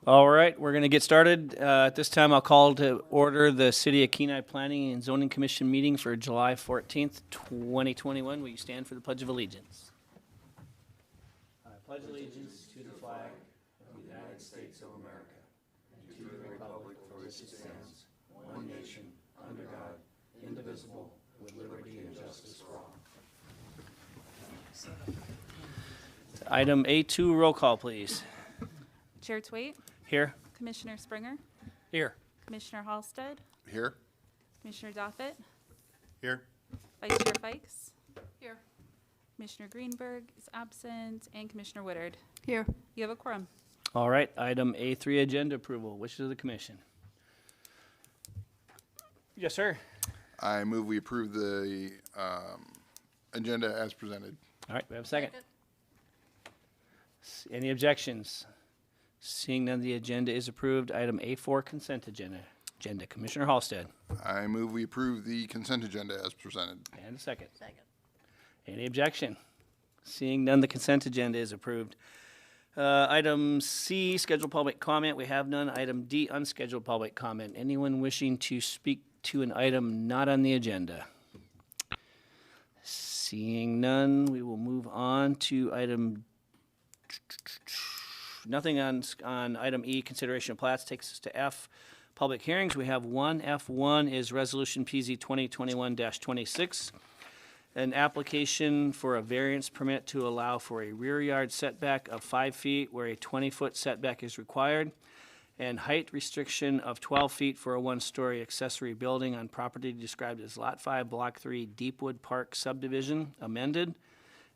All right, we're going to get started. At this time, I'll call to order the City of Kenai Planning and Zoning Commission meeting for July 14th, 2021. Will you stand for the Pledge of Allegiance? I pledge allegiance to the flag of the United States of America and to the republic for which it stands, one nation, under God, indivisible, with liberty and justice for all. Item A2, roll call, please. Chair Twait, Here. Commissioner Springer, Here. Commissioner Halstead, Here. Commissioner Doffett, Here. Vice Chair Fikes. Here. Commissioner Greenberg is absent, and Commissioner Woodard. Here. You have a quorum. All right, item A3, agenda approval. Wishes of the commission. Yes, sir. I move we approve the agenda as presented. All right, we have a second. Any objections? Seeing none, the agenda is approved. Item A4, consent agenda. Commissioner Halstead. I move we approve the consent agenda as presented. And a second. Any objection? Seeing none, the consent agenda is approved. Item C, scheduled public comment. We have none. Item D, unscheduled public comment. Anyone wishing to speak to an item not on the agenda? Seeing none, we will move on to item nothing on item E, consideration of plats, takes us to F, public hearings. We have one. F1 is Resolution PZ 2021-26, an application for a variance permit to allow for a rear yard setback of 5 feet where a 20-foot setback is required, and height restriction of 12 feet for a one-story accessory building on property described as Lot 5, Block 3, Deepwood Park subdivision, amended,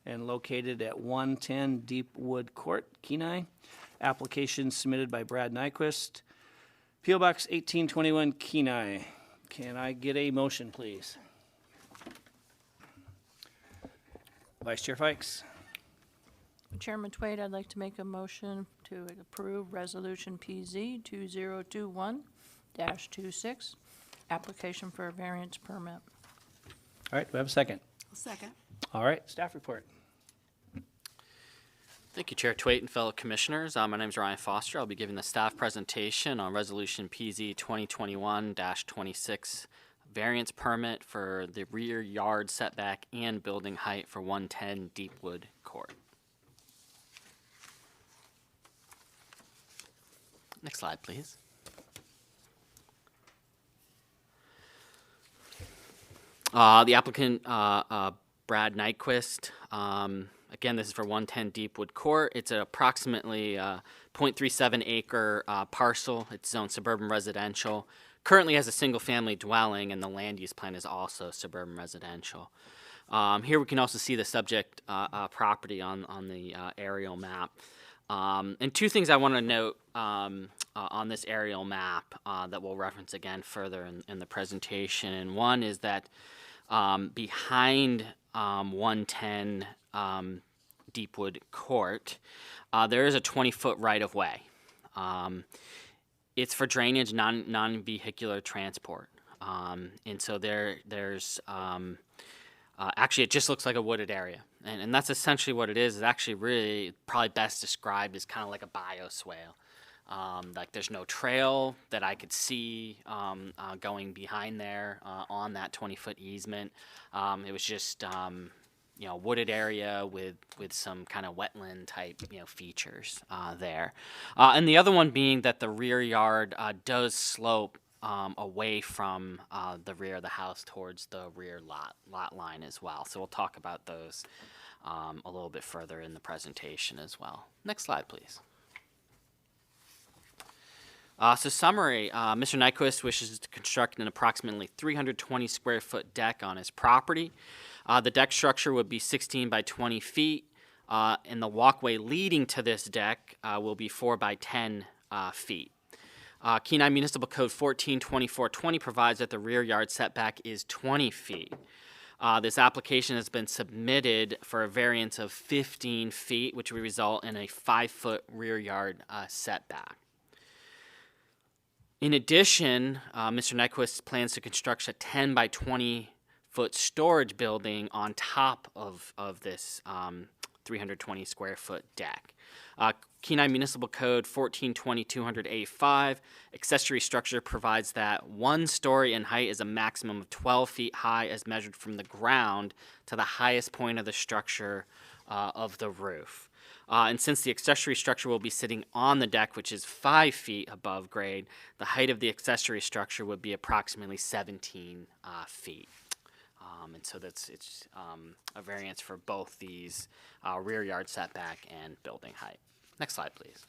and located at 110 Deepwood Court, Kenai. Application submitted by Brad Nyquist. P.O. Box 1821, Kenai. Can I get a motion, please? Vice Chair Fikes. Chairman Twait, I'd like to make a motion to approve Resolution PZ 2021-26, application for a variance permit. All right, do we have a second? Second. All right, staff report. Thank you, Chair Twait and fellow commissioners. My name is Ryan Foster. I'll be giving the staff presentation on Resolution PZ 2021-26 variance permit for the rear yard setback and building height for 110 Deepwood Court. Next slide, please. The applicant, Brad Nyquist. Again, this is for 110 Deepwood Court. It's approximately 0.37 acre parcel. It's zoned suburban residential. Currently has a single family dwelling, and the land use plan is also suburban residential. Here we can also see the subject property on the aerial map. And two things I want to note on this aerial map that we'll reference again further in the presentation. And one is that behind 110 Deepwood Court, there is a 20-foot right-of-way. It's for drainage, non-vehicular transport. And so there's actually, it just looks like a wooded area. And that's essentially what it is. It's actually really probably best described as kind of like a bioswale. Like there's no trail that I could see going behind there on that 20-foot easement. It was just wooded area with some kind of wetland type features there. And the other one being that the rear yard does slope away from the rear of the house towards the rear lot line as well. So we'll talk about those a little bit further in the presentation as well. Next slide, please. So summary, Mr. Nyquist wishes to construct an approximately 320 square foot deck on his property. The deck structure would be 16 by 20 feet, and the walkway leading to this deck will be 4 by 10 feet. Kenai Municipal Code 142420 provides that the rear yard setback is 20 feet. This application has been submitted for a variance of 15 feet, which would result in a 5-foot rear yard setback. In addition, Mr. Nyquist plans to construct a 10 by 20 foot storage building on top of this 320 square foot deck. Kenai Municipal Code 1420-200A5, accessory structure provides that 1 story in height is a maximum of 12 feet high as measured from the ground to the highest point of the structure of the roof. And since the accessory structure will be sitting on the deck, which is 5 feet above grade, the height of the accessory structure would be approximately 17 feet. And so it's a variance for both these rear yard setback and building height. Next slide, please.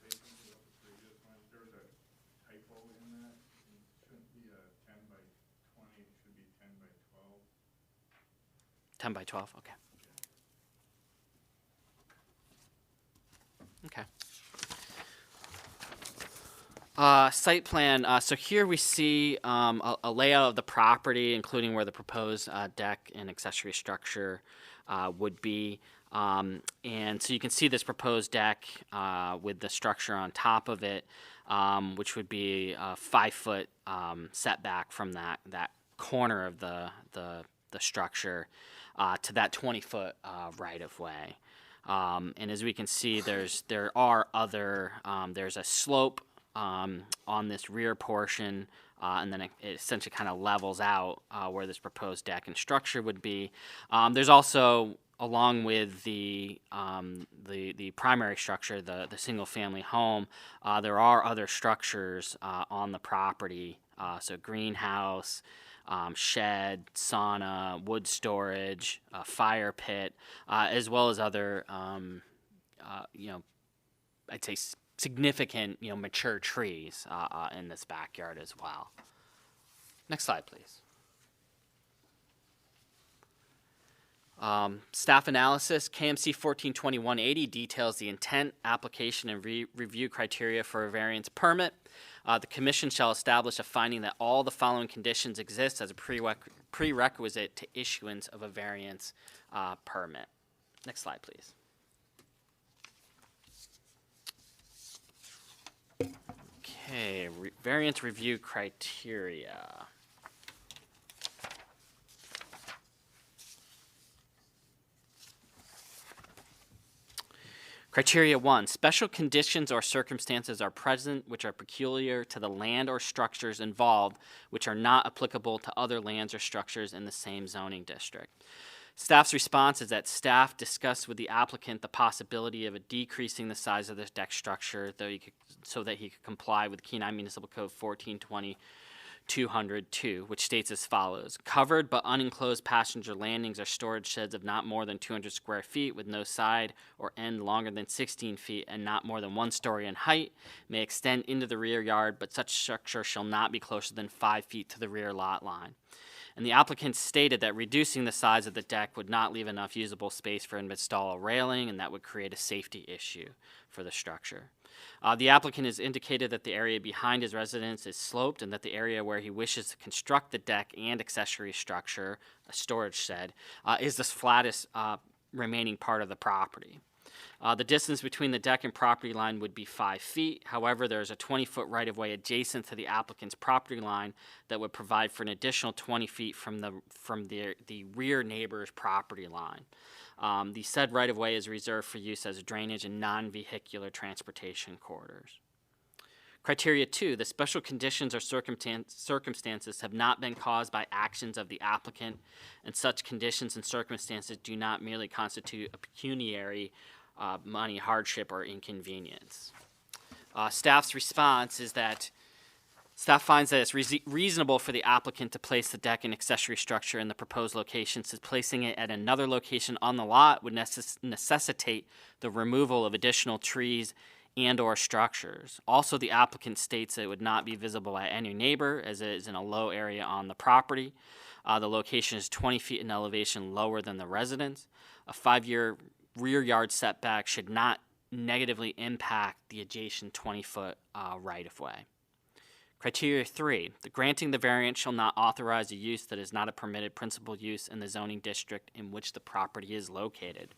Based on what the previous one, there was a typo in that. It shouldn't be a 10 by 20, it should be 10 by 12. 10 by 12, okay. Okay. Site plan, so here we see a layout of the property, including where the proposed deck and accessory structure would be. And so you can see this proposed deck with the structure on top of it, which would be a 5-foot setback from that corner of the structure to that 20-foot right-of-way. And as we can see, there's a slope on this rear portion, and then it essentially kind of levels out where this proposed deck and structure would be. There's also, along with the primary structure, the single-family home, there are other structures on the property, so greenhouse, shed, sauna, wood storage, fire pit, as well as other, I'd say significant, mature trees in this backyard as well. Next slide, please. Staff analysis, KMC 142180 details the intent, application, and review criteria for a variance permit. The commission shall establish a finding that all the following conditions exist as a prerequisite to issuance of a variance permit. Next slide, please. Okay, variance review criteria. Criteria 1, special conditions or circumstances are present which are peculiar to the land or structures involved, which are not applicable to other lands or structures in the same zoning district. Staff's response is that staff discussed with the applicant the possibility of decreasing the size of this deck structure so that he could comply with Kenai Municipal Code 1420-202, which states as follows. Covered but unenclosed passenger landings are storage sheds of not more than 200 square feet with no side or end longer than 16 feet and not more than 1 story in height, may extend into the rear yard, but such structure shall not be closer than 5 feet to the rear lot line. And the applicant stated that reducing the size of the deck would not leave enough usable space for him to install a railing, and that would create a safety issue for the structure. The applicant has indicated that the area behind his residence is sloped and that the area where he wishes to construct the deck and accessory structure, a storage shed, is the flattest remaining part of the property. The distance between the deck and property line would be 5 feet. However, there is a 20-foot right-of-way adjacent to the applicant's property line that would provide for an additional 20 feet from the rear neighbor's property line. The said right-of-way is reserved for use as drainage and non-vehicular transportation corridors. Criteria 2, the special conditions or circumstances have not been caused by actions of the applicant, and such conditions and circumstances do not merely constitute a pecuniary money hardship or inconvenience. Staff's response is that staff finds that it's reasonable for the applicant to place the deck and accessory structure in the proposed location, since placing it at another location on the lot would necessitate the removal of additional trees and or structures. Also, the applicant states that it would not be visible by any neighbor as it is in a low area on the property. The location is 20 feet in elevation lower than the residence. A 5-year rear yard setback should not negatively impact the adjacent 20-foot right-of-way. Criteria 3, the granting the variance shall not authorize a use that is not a permitted principal use in the zoning district in which the property is located.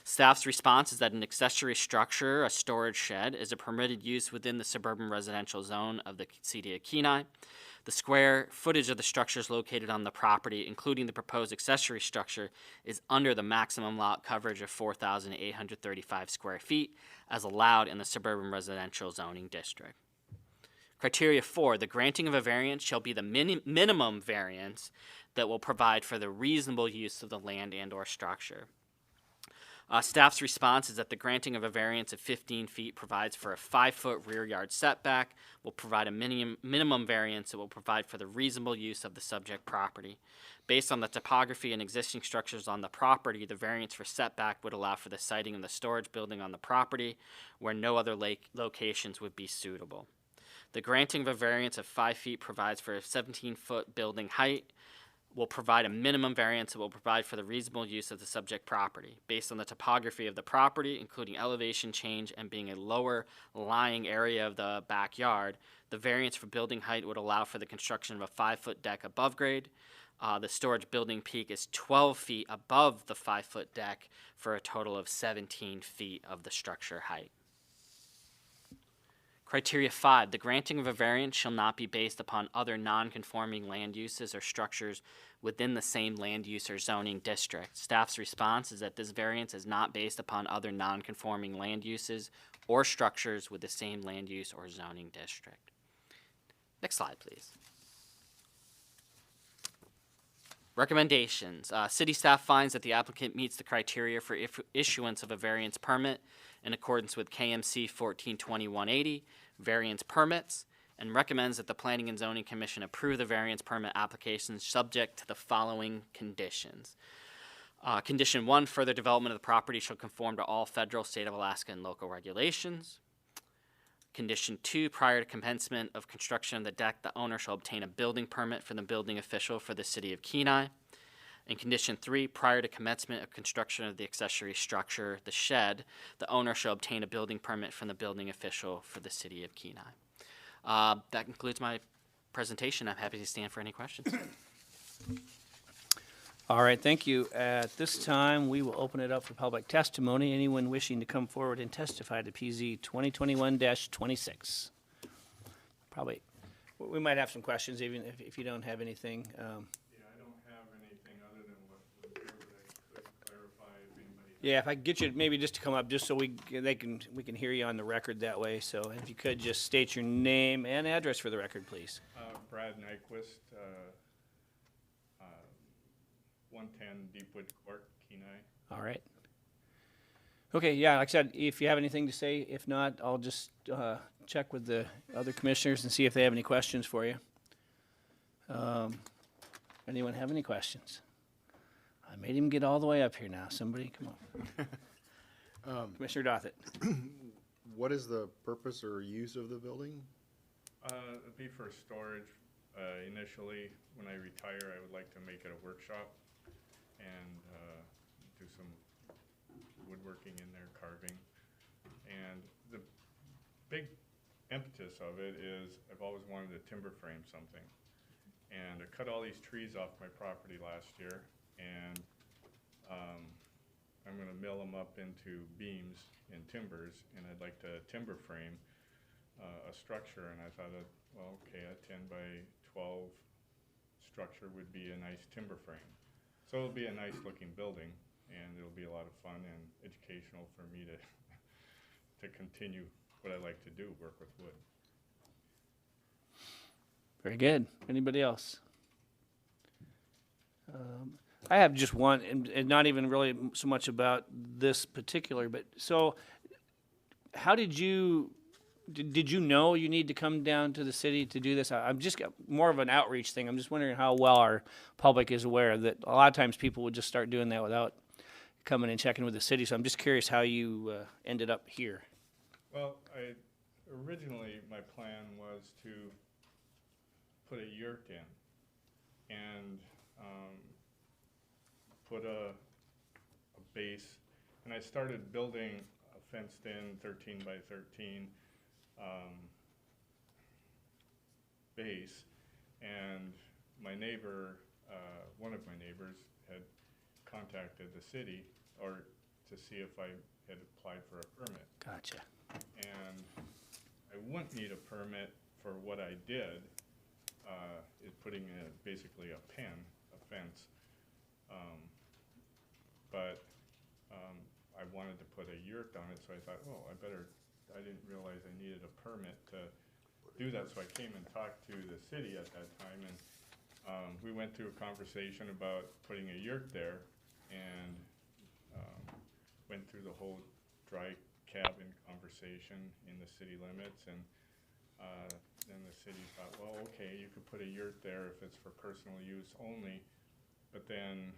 Staff's response is that an accessory structure, a storage shed, is a permitted use within the suburban residential zone of the city of Kenai. The square footage of the structures located on the property, including the proposed accessory structure, is under the maximum lot coverage of 4,835 square feet as allowed in the suburban residential zoning district. Criteria 4, the granting of a variance shall be the minimum variance that will provide for the reasonable use of the land and or structure. Staff's response is that the granting of a variance of 15 feet provides for a 5-foot rear yard setback, will provide a minimum variance that will provide for the reasonable use of the subject property. Based on the topography and existing structures on the property, the variance for setback would allow for the siting of the storage building on the property where no other locations would be suitable. The granting of a variance of 5 feet provides for a 17-foot building height, will provide a minimum variance that will provide for the reasonable use of the subject property. Based on the topography of the property, including elevation change and being a lower lying area of the backyard, the variance for building height would allow for the construction of a 5-foot deck above grade. The storage building peak is 12 feet above the 5-foot deck for a total of 17 feet of the structure height. Criteria 5, the granting of a variance shall not be based upon other non-conforming land uses or structures within the same land use or zoning district. Staff's response is that this variance is not based upon other non-conforming land uses or structures with the same land use or zoning district. Next slide, please. Recommendations. City staff finds that the applicant meets the criteria for issuance of a variance permit in accordance with KMC 142180, variance permits, and recommends that the Planning and Zoning Commission approve the variance permit applications subject to the following conditions. Condition 1, further development of the property shall conform to all federal, state of Alaska, and local regulations. Condition 2, prior to commencement of construction of the deck, the owner shall obtain a building permit from the building official for the city of Kenai. And condition 3, prior to commencement of construction of the accessory structure, the shed, the owner shall obtain a building permit from the building official for the city of Kenai. That concludes my presentation. I'm happy to stand for any questions. All right, thank you. At this time, we will open it up for public testimony. Anyone wishing to come forward and testify to PZ 2021-26? Probably, we might have some questions, even if you don't have anything. Yeah, I don't have anything other than what was there, but I could clarify if anybody. Yeah, if I could get you maybe just to come up, just so we can hear you on the record that way. So if you could just state your name and address for the record, please. Brad Nyquist, 110 Deepwood Court, Kenai. All right. Okay, yeah, like I said, if you have anything to say, if not, I'll just check with the other commissioners and see if they have any questions for you. Anyone have any questions? I made him get all the way up here now. Somebody, come on. Commissioner Dothett. What is the purpose or use of the building? It'd be for storage. Initially, when I retire, I would like to make it a workshop and do some woodworking in there, carving. And the big impetus of it is I've always wanted to timber frame something. And I cut all these trees off my property last year, and I'm gonna mill them up into beams and timbers, and I'd like to timber frame a structure. And I thought that, well, okay, a 10 by 12 structure would be a nice timber frame. So it'll be a nice looking building, and it'll be a lot of fun and educational for me to continue what I like to do, work with wood. Very good. Anybody else? I have just one, and not even really so much about this particular, but so how did you know you need to come down to the city to do this? I'm just more of an outreach thing. I'm just wondering how well our public is aware that a lot of times people would just start doing that without coming and checking with the city. So I'm just curious how you ended up here. Well, originally my plan was to put a yurt in and put a base, and I started building a fenced in 13 by 13 base. And my neighbor, one of my neighbors had contacted the city or to see if I had applied for a permit. Gotcha. And I wouldn't need a permit for what I did, is putting basically a fence. But I wanted to put a yurt on it, so I thought, oh, I didn't realize I needed a permit to do that, so I came and talked to the city at that time, and we went through a conversation about putting a yurt there, and went through the whole dry cabin conversation in the city limits, and then the city thought, well, okay, you could put a yurt there if it's for personal use only, but then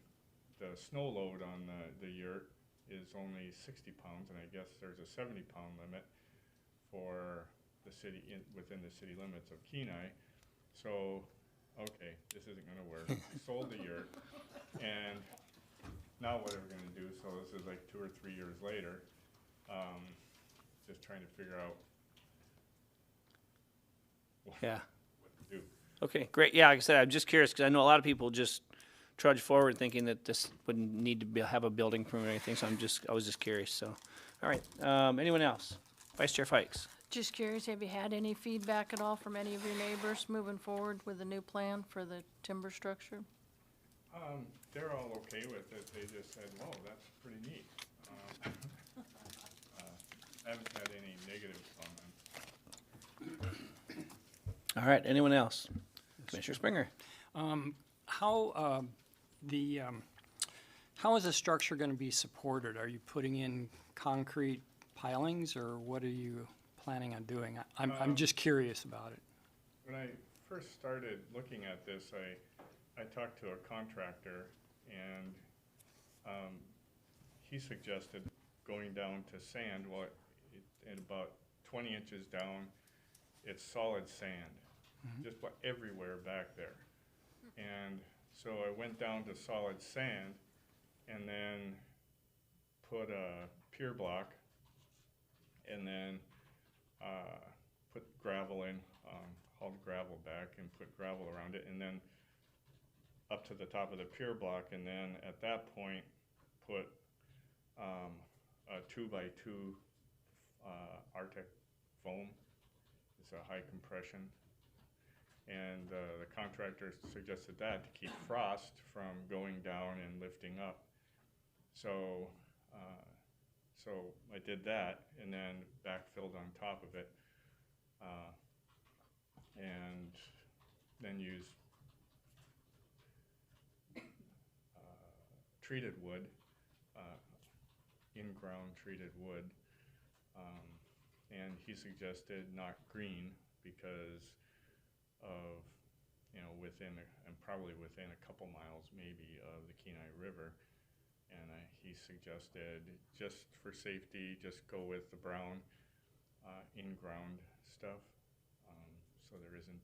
the snow load on the yurt is only 60 pounds, and I guess there's a 70-pound limit for the city, within the city limits of Kenai. So, okay, this isn't gonna work. We sold the yurt, and now what are we gonna do? So this is like 2 or 3 years later, just trying to figure out Yeah. what to do. Okay, great. Yeah, like I said, I'm just curious because I know a lot of people just trudge forward thinking that this wouldn't need to have a building permit or anything. So I was just curious. So, all right. Anyone else? Vice Chair Fikes. Just curious, have you had any feedback at all from any of your neighbors moving forward with the new plan for the timber structure? They're all okay with it. They just said, "Whoa, that's pretty neat." I haven't had any negative comments. All right. Anyone else? Commissioner Springer. How is the structure going to be supported? Are you putting in concrete pilings, or what are you planning on doing? I'm just curious about it. When I first started looking at this, I talked to a contractor, and he suggested going down to sand. Well, at about 20 inches down, it's solid sand, just about everywhere back there. And so I went down to solid sand and then put a pier block and then put gravel in, hauled gravel back and put gravel around it, and then up to the top of the pier block, and then at that point put a 2x2 Arctic foam. It's a high compression. And the contractor suggested that to keep frost from going down and lifting up. So, so I did that and then backfilled on top of it, and then used treated wood, in-ground treated wood, and he suggested not green because of, and probably within a couple miles maybe of the Kenai River. And he suggested, just for safety, just go with the brown in-ground stuff, so there isn't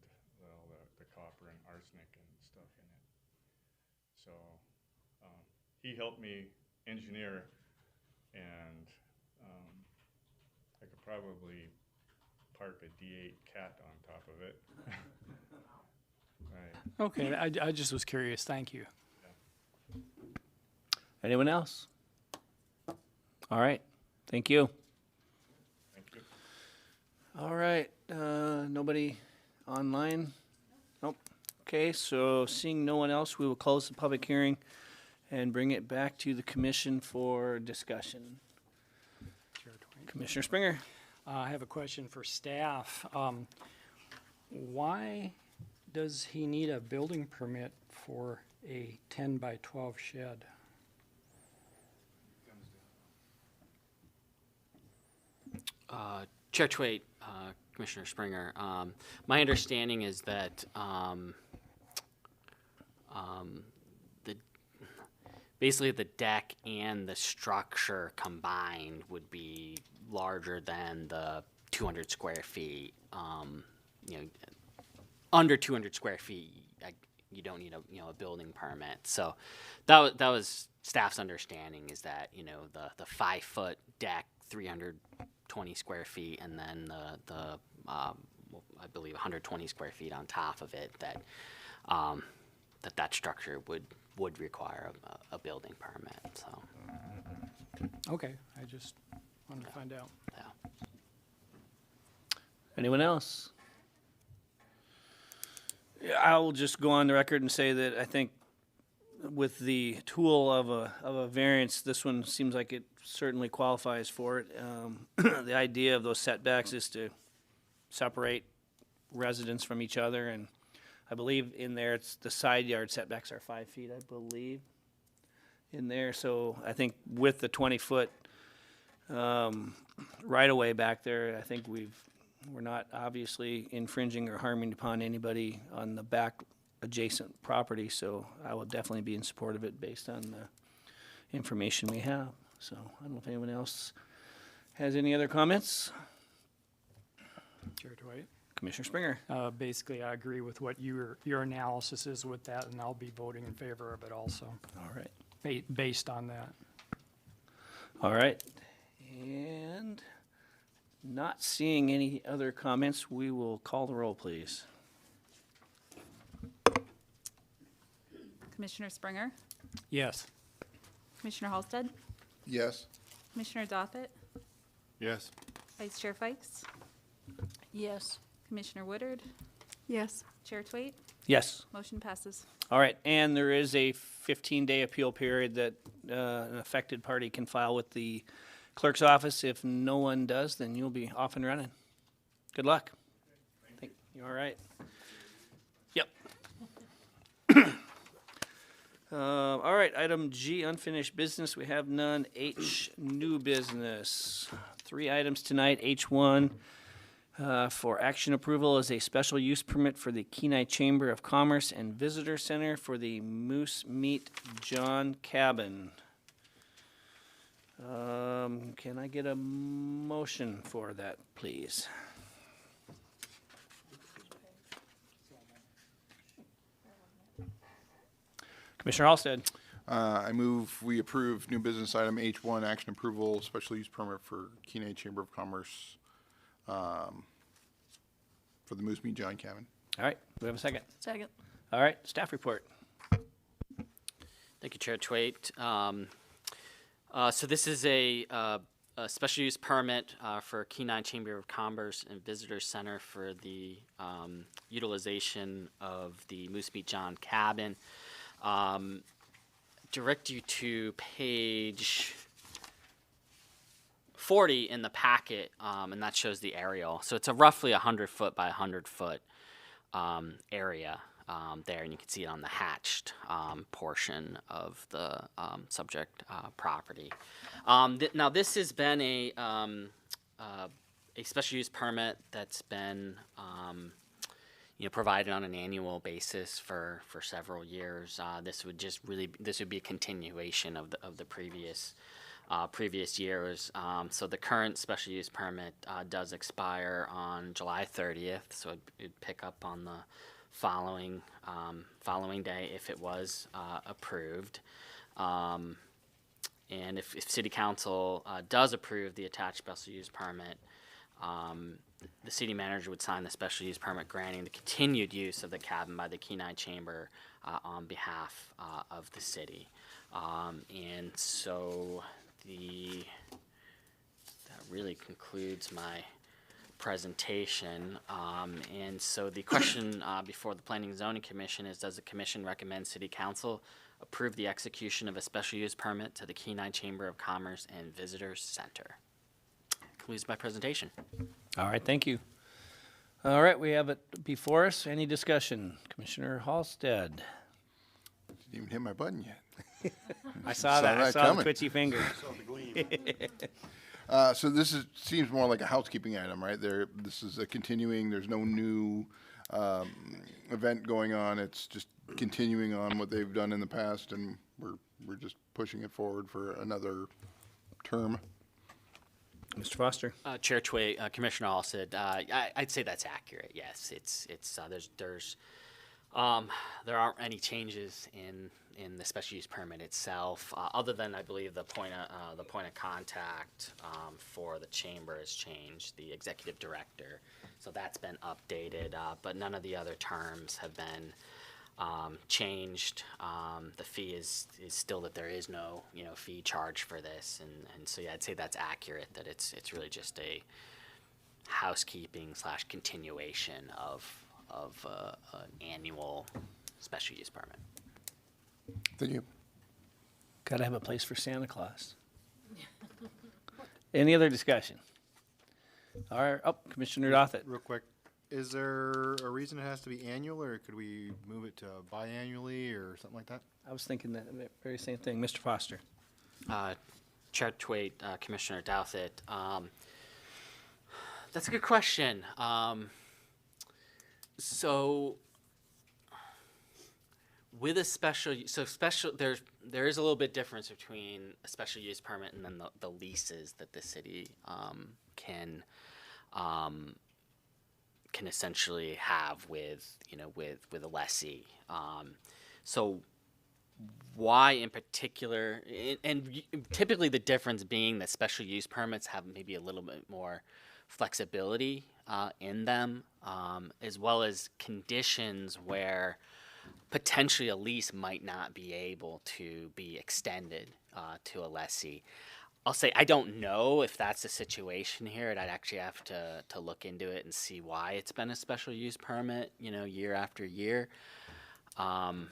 the copper and arsenic and stuff in it. So he helped me engineer, and I could probably park a D8 cat on top of it. Right. Okay, I just was curious. Thank you. Anyone else? All right. Thank you. Thank you. All right. Nobody online? Nope. Okay, so seeing no one else, we will close the public hearing and bring it back to the commission for discussion. Chair Twain. Commissioner Springer. I have a question for staff. Why does he need a building permit for a 10 by 12 shed? Chair Twait, Commissioner Springer, my understanding is that basically the deck and the structure combined would be larger than the 200 square feet. Under 200 square feet, you don't need a building permit. So that was staff's understanding, is that the 5-foot deck, 320 square feet, and then the I believe 120 square feet on top of it, that that structure would require a building permit, so, Okay, I just wanted to find out. yeah. Anyone else? Yeah, I will just go on the record and say that I think with the tool of a variance, this one seems like it certainly qualifies for it. The idea of those setbacks is to separate residents from each other, and I believe in there, it's the side yard setbacks are 5 feet, I believe, in there. So I think with the 20-foot right-of-way back there, I think we're not obviously infringing or harming upon anybody on the back adjacent property, so I will definitely be in support of it based on the information we have. So I don't know if anyone else has any other comments. Chair Dwight? Commissioner Springer. Basically, I agree with what your analysis is with that, and I'll be voting in favor of it also, All right. based on that. All right. And not seeing any other comments, we will call the roll, please. Commissioner Springer, Yes. Commissioner Halsted, Yes. Commissioner Dothett, Yes. Vice Chair Fikes, Yes. Commissioner Woodard, Yes. Chair Twait, Yes. motion passes. All right, and there is a 15-day appeal period that an affected party can file with the clerk's office. If no one does, then you'll be off and running. Good luck. You all right? Yep. All right, item G, unfinished business. We have none. H, new business. 3 items tonight. H1, for action approval is a special use permit for the Kenai Chamber of Commerce and Visitor Center for the Moose Meat John Cabin. Can I get a motion for that, please? Commissioner Halsted. I move we approve new business item H1, action approval, special use permit for Kenai Chamber of Commerce for the Moose Meat John Cabin. All right, do we have a second? Second. All right, staff report. Thank you, Chair Twait. So this is a special use permit for Kenai Chamber of Commerce and Visitor Center for the utilization of the Moose Meat John Cabin. Direct you to page 40 in the packet, and that shows the aerial. So it's a roughly 100-foot by 100-foot area there, and you can see it on the hatched portion of the subject property. Now, this has been a special use permit that's been provided on an annual basis for several years. This would be a continuation of the previous years. So the current special use permit does expire on July 30th. So it'd pick up on the following day if it was approved. And if City Council does approve the attached special use permit, the city manager would sign the special use permit granting the continued use of the cabin by the Kenai Chamber on behalf of the city. And so that really concludes my presentation. And so the question before the Planning and Zoning Commission is, does the commission recommend City Council approve the execution of a special use permit to the Kenai Chamber of Commerce and Visitor Center? Concludes my presentation. All right, thank you. All right, we have it before us. Any discussion? Commissioner Halsted. Didn't even hit my button yet. I saw that. I that saw the coming. twitchy finger. So this seems more like a housekeeping item, right? This is a continuing, there's no new event going on. It's just continuing on what they've done in the past, and we're just pushing it forward for another term. Mr. Foster. Chair Tway, Commissioner Halsted, I'd say that's accurate. Yes, it's there's There aren't any changes in the special use permit itself, other than I believe the point of contact for the chamber has changed, the executive director. So that's been updated, but none of the other terms have been changed. The fee is still that there is no fee charged for this, and so yeah, I'd say that's accurate. That it's really just a housekeeping / continuation of an annual special use permit. Thank you. Gotta have a place for Santa Claus. Any other discussion? All right, Commissioner Dothett. Real quick, is there a reason it has to be annual, or could we move it to biannually or something like that? I was thinking that very same thing. Mr. Foster. Chair Twait, Commissioner Douthat, that's a good question. So with a there is a little bit difference between a special use permit and then the leases that the city can essentially have with a lessee. So why in particular, and typically the difference being that special use permits have maybe a little bit more flexibility in them, as well as conditions where potentially a lease might not be able to be extended to a lessee. I'll say I don't know if that's the situation here, and I'd actually have to look into it and see why it's been a special use permit, year after year. I'm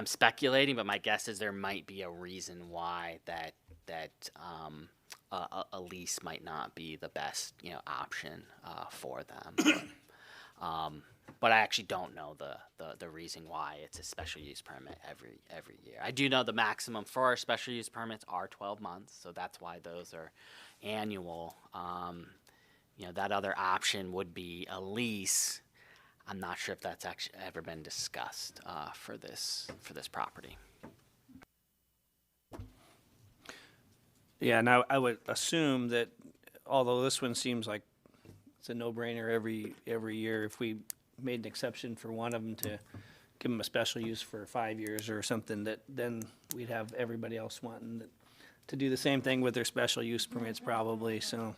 speculating, but my guess is there might be a reason why that a lease might not be the best option for them. But I actually don't know the reason why it's a special use permit every year. I do know the maximum for our special use permits are 12 months, so that's why those are annual. That other option would be a lease. I'm not sure if that's actually ever been discussed for this property. Yeah, and I would assume that although this one seems like it's a no-brainer every year, if we made an exception for one of them to give them a special use for 5 years or something, that then we'd have everybody else wanting to do the same thing with their special use permits probably, so.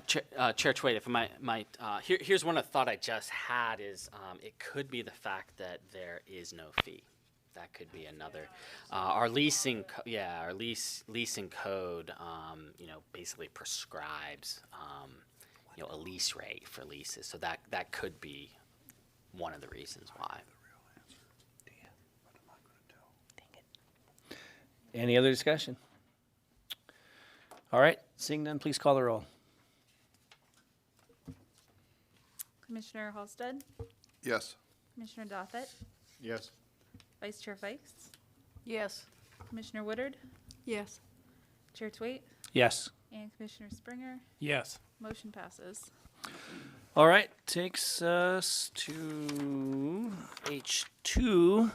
Chair Twait, if I might, here's one thought I just had is it could be the fact that there is no fee. That could be another. Our leasing code, basically prescribes, a lease rate for leases. So that could be one of the reasons why. Any other discussion? All right, seeing none, please call the roll. Commissioner Halsted, Yes. Commissioner Dothett, Yes. Vice Chair Fikes, Yes. Commissioner Woodard, Yes. Chair Twait, Yes. and Commissioner Springer. Yes. Motion passes. All right, takes us to H2,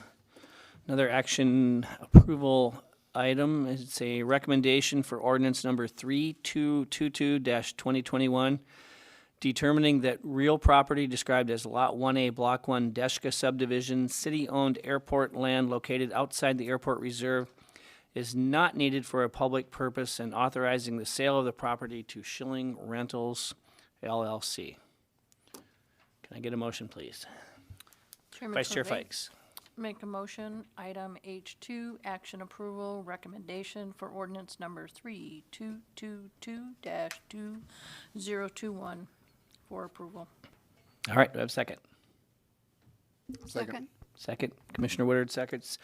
another action approval item. It's a recommendation for ordinance number 3222-2021, determining that real property described as Lot 1A, Block 1, Deshka subdivision, city-owned airport land located outside the airport reserve is not needed for a public purpose, and authorizing the sale of the property to Schilling Rentals LLC. Can I get a motion, please? Chairman Vice Chair Covey, Fikes. make a motion, item H2, action approval, recommendation for ordinance number 3222-2021 for approval. All right, do I have a second? Second. Second, Commissioner Woodard seconds.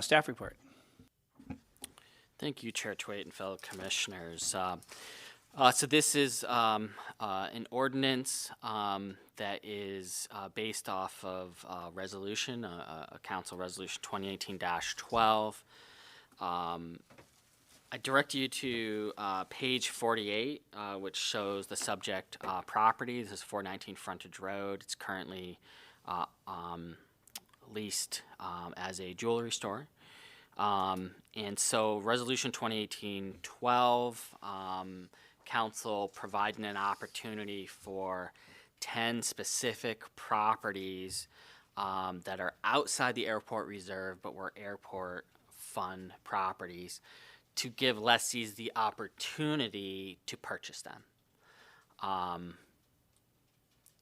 Staff report. Thank you, Chair Twait and fellow commissioners. So this is an ordinance that is based off of resolution, a council resolution 2018-12. I direct you to page 48, which shows the subject property. This is 419 Frontage Road. It's currently leased as a jewelry store. And so Resolution 2018-12, council providing an opportunity for 10 specific properties that are outside the airport reserve but were airport fund properties to give lessees the opportunity to purchase them,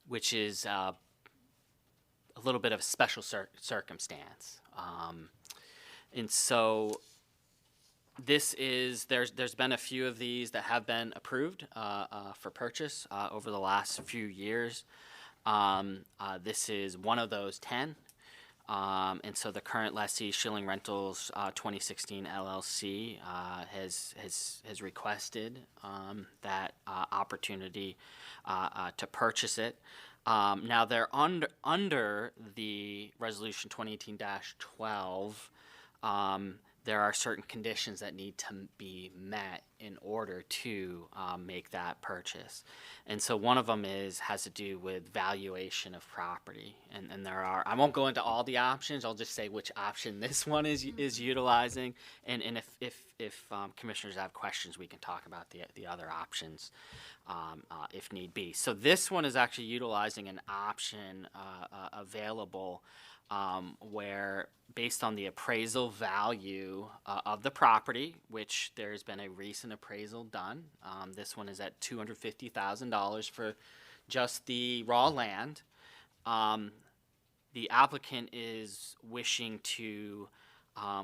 which is a little bit of a special circumstance. And so there's been a few of these that have been approved for purchase over the last few years. This is one of those 10. And so the current lessee, Schilling Rentals 2016 LLC, has requested that opportunity to purchase it. Now they're under the Resolution 2018-12. There are certain conditions that need to be met in order to make that purchase. And so one of them has to do with valuation of property. And there are, I won't go into all the options, I'll just say which option this one is utilizing. And if commissioners have questions, we can talk about the other options if need be. So this one is actually utilizing an option available where based on the appraisal value of the property, which there's been a recent appraisal done. This one is at $250,000 for just the raw land. The applicant is wishing to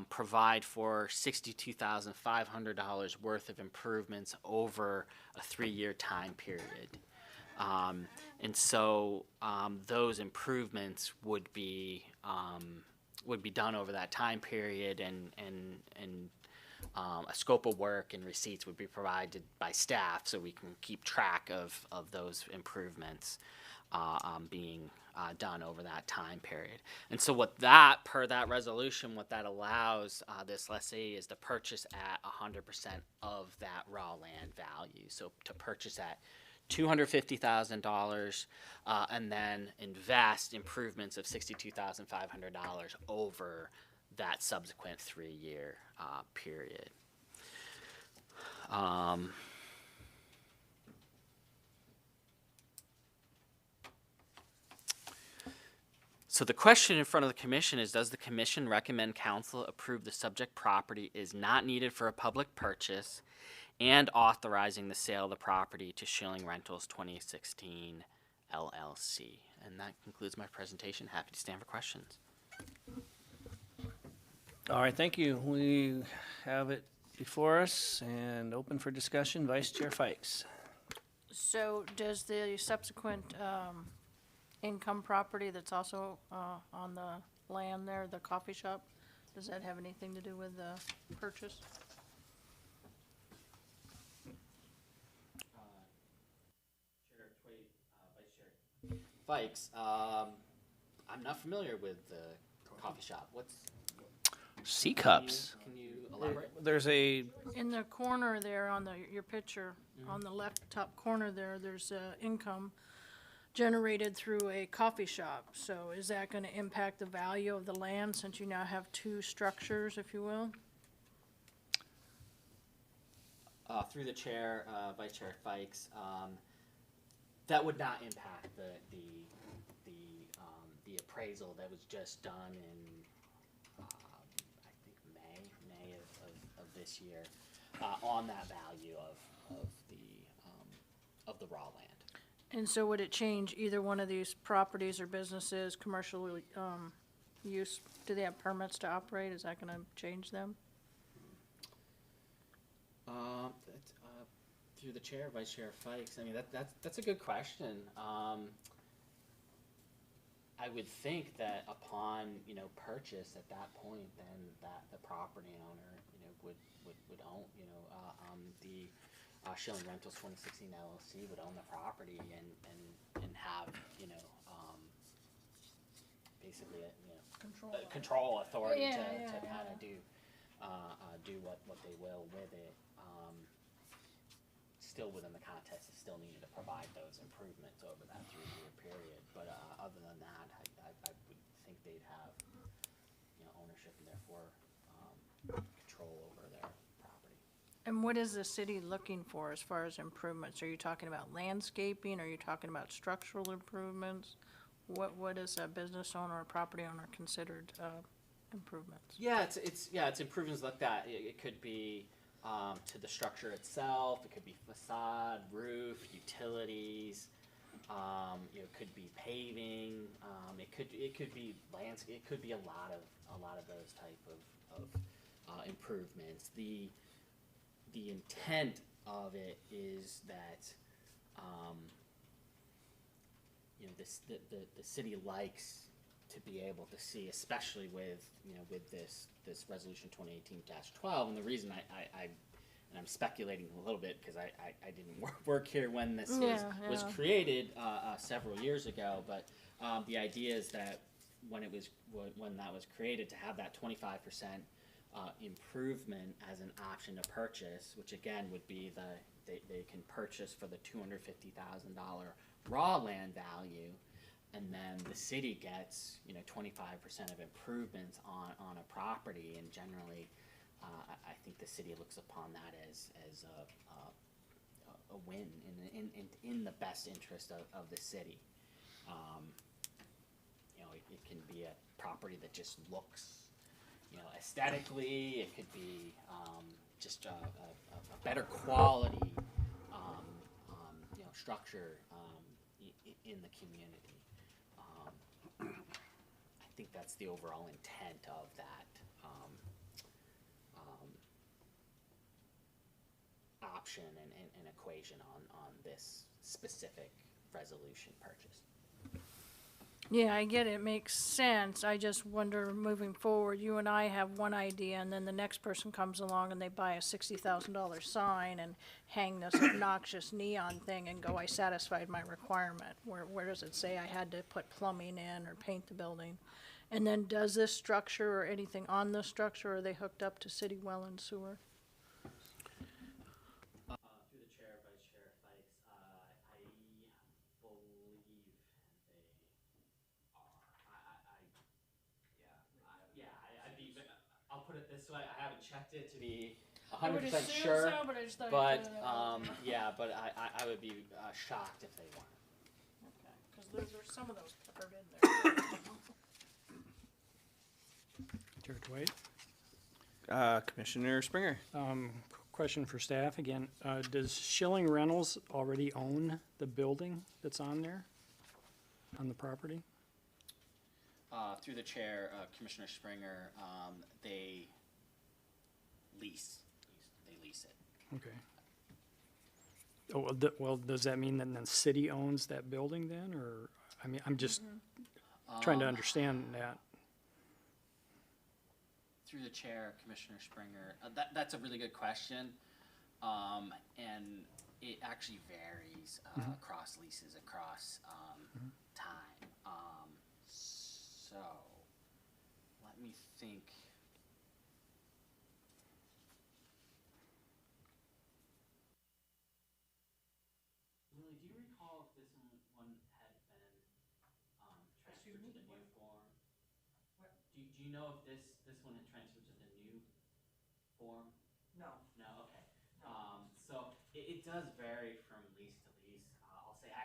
provide for $62,500 worth of improvements over a 3-year time period. And so those improvements would be done over that time period, and a scope of work and receipts would be provided by staff so we can keep track of those improvements being done over that time period. And so per that resolution, what that allows this lessee is to purchase at 100% of that raw land value. So to purchase at $250,000 and then invest improvements of $62,500 over that subsequent 3-year period. So the question in front of the commission is, does the commission recommend council approve the subject property is not needed for a public purchase and authorizing the sale of the property to Schilling Rentals 2016 LLC? And that concludes my presentation. Happy to stand for questions. All right, thank you. We have it before us and open for discussion. Vice Chair Fikes. So does the subsequent income property that's also on the land there, the coffee shop, does that have anything to do with the purchase? Fikes, I'm not familiar with the coffee shop. What's C cups. Can you elaborate? There's a, In the corner there on your picture, on the left top corner there's income generated through a coffee shop. So is that going to impact the value of the land since you now have 2 structures, if you will? Through the chair, Vice Chair Fikes, that would not impact the appraisal that was just done in I think May of this year on that value of the raw land. And so would it change either one of these properties or businesses, commercial use? Do they have permits to operate? Is that going to change them? Through the chair, Vice Chair Fikes, I mean, that's a good question. I would think that upon, purchase at that point, then that the property owner, would own, the Schilling Rentals 2016 LLC would own the property and have, basically, control authority to kind of do what they will with it. Still within the context of still needing to provide those improvements over that 3-year period. But other than that, I would think they'd have, ownership and therefore control over their property. And what is the city looking for as far as improvements? Are you talking about landscaping? Are you talking about structural improvements? what is a business owner or property owner considered, improvements? Yeah, it's improvements like that. It could be to the structure itself. It could be facade, roof, utilities. It could be paving. It could be landscape. It could be a lot of those type of improvements. The intent of it is that the city likes to be able to see, especially with this resolution 2018-12, and the reason and I'm speculating a little bit because I didn't work here when this was created several years ago, but the idea is that when that was created, to have that 25% improvement as an option to purchase, which again would be they can purchase for the $250,000 raw land value, and then the city gets 25% of improvements on a property, and generally I think the city looks upon that as a win in the best interest of the city. It can be a property that just looks aesthetically. It could be just a better quality structure in the community. I think that's the overall intent of that option and equation on this specific resolution purchase. Yeah, I get it, it makes sense. I just wonder, moving forward, you and I have one idea, and then the next person comes along and they buy a $60,000 sign and hang this obnoxious neon thing and go, I satisfied my requirement. Where does it say I had to put plumbing in or paint the building? And then does this structure or anything on this structure, are they hooked up to city well and sewer? Through the chair, Vice Chair Fikes, I believe they I'll put it this way, I haven't checked it to be 100% sure, but I just thought yeah, but I would be shocked if they weren't. Okay, because there's some of those peppered in there. Chair Dwight? Commissioner Springer. Question for staff again. Does Schilling Rentals already own the building that's on there, on the property? Through the chair, Commissioner Springer, they lease it. Okay. Oh, well, does that mean that the city owns that building then, or, I mean, I'm just trying to understand that. Through the chair, Commissioner Springer, that's a really good question, and it actually varies across leases, across time. So, let me think. Willie, do you recall if this one had been transferred to the new form? Do you know if this one had transferred to the new form? No. No, okay. So it does vary from lease to lease. I'll say I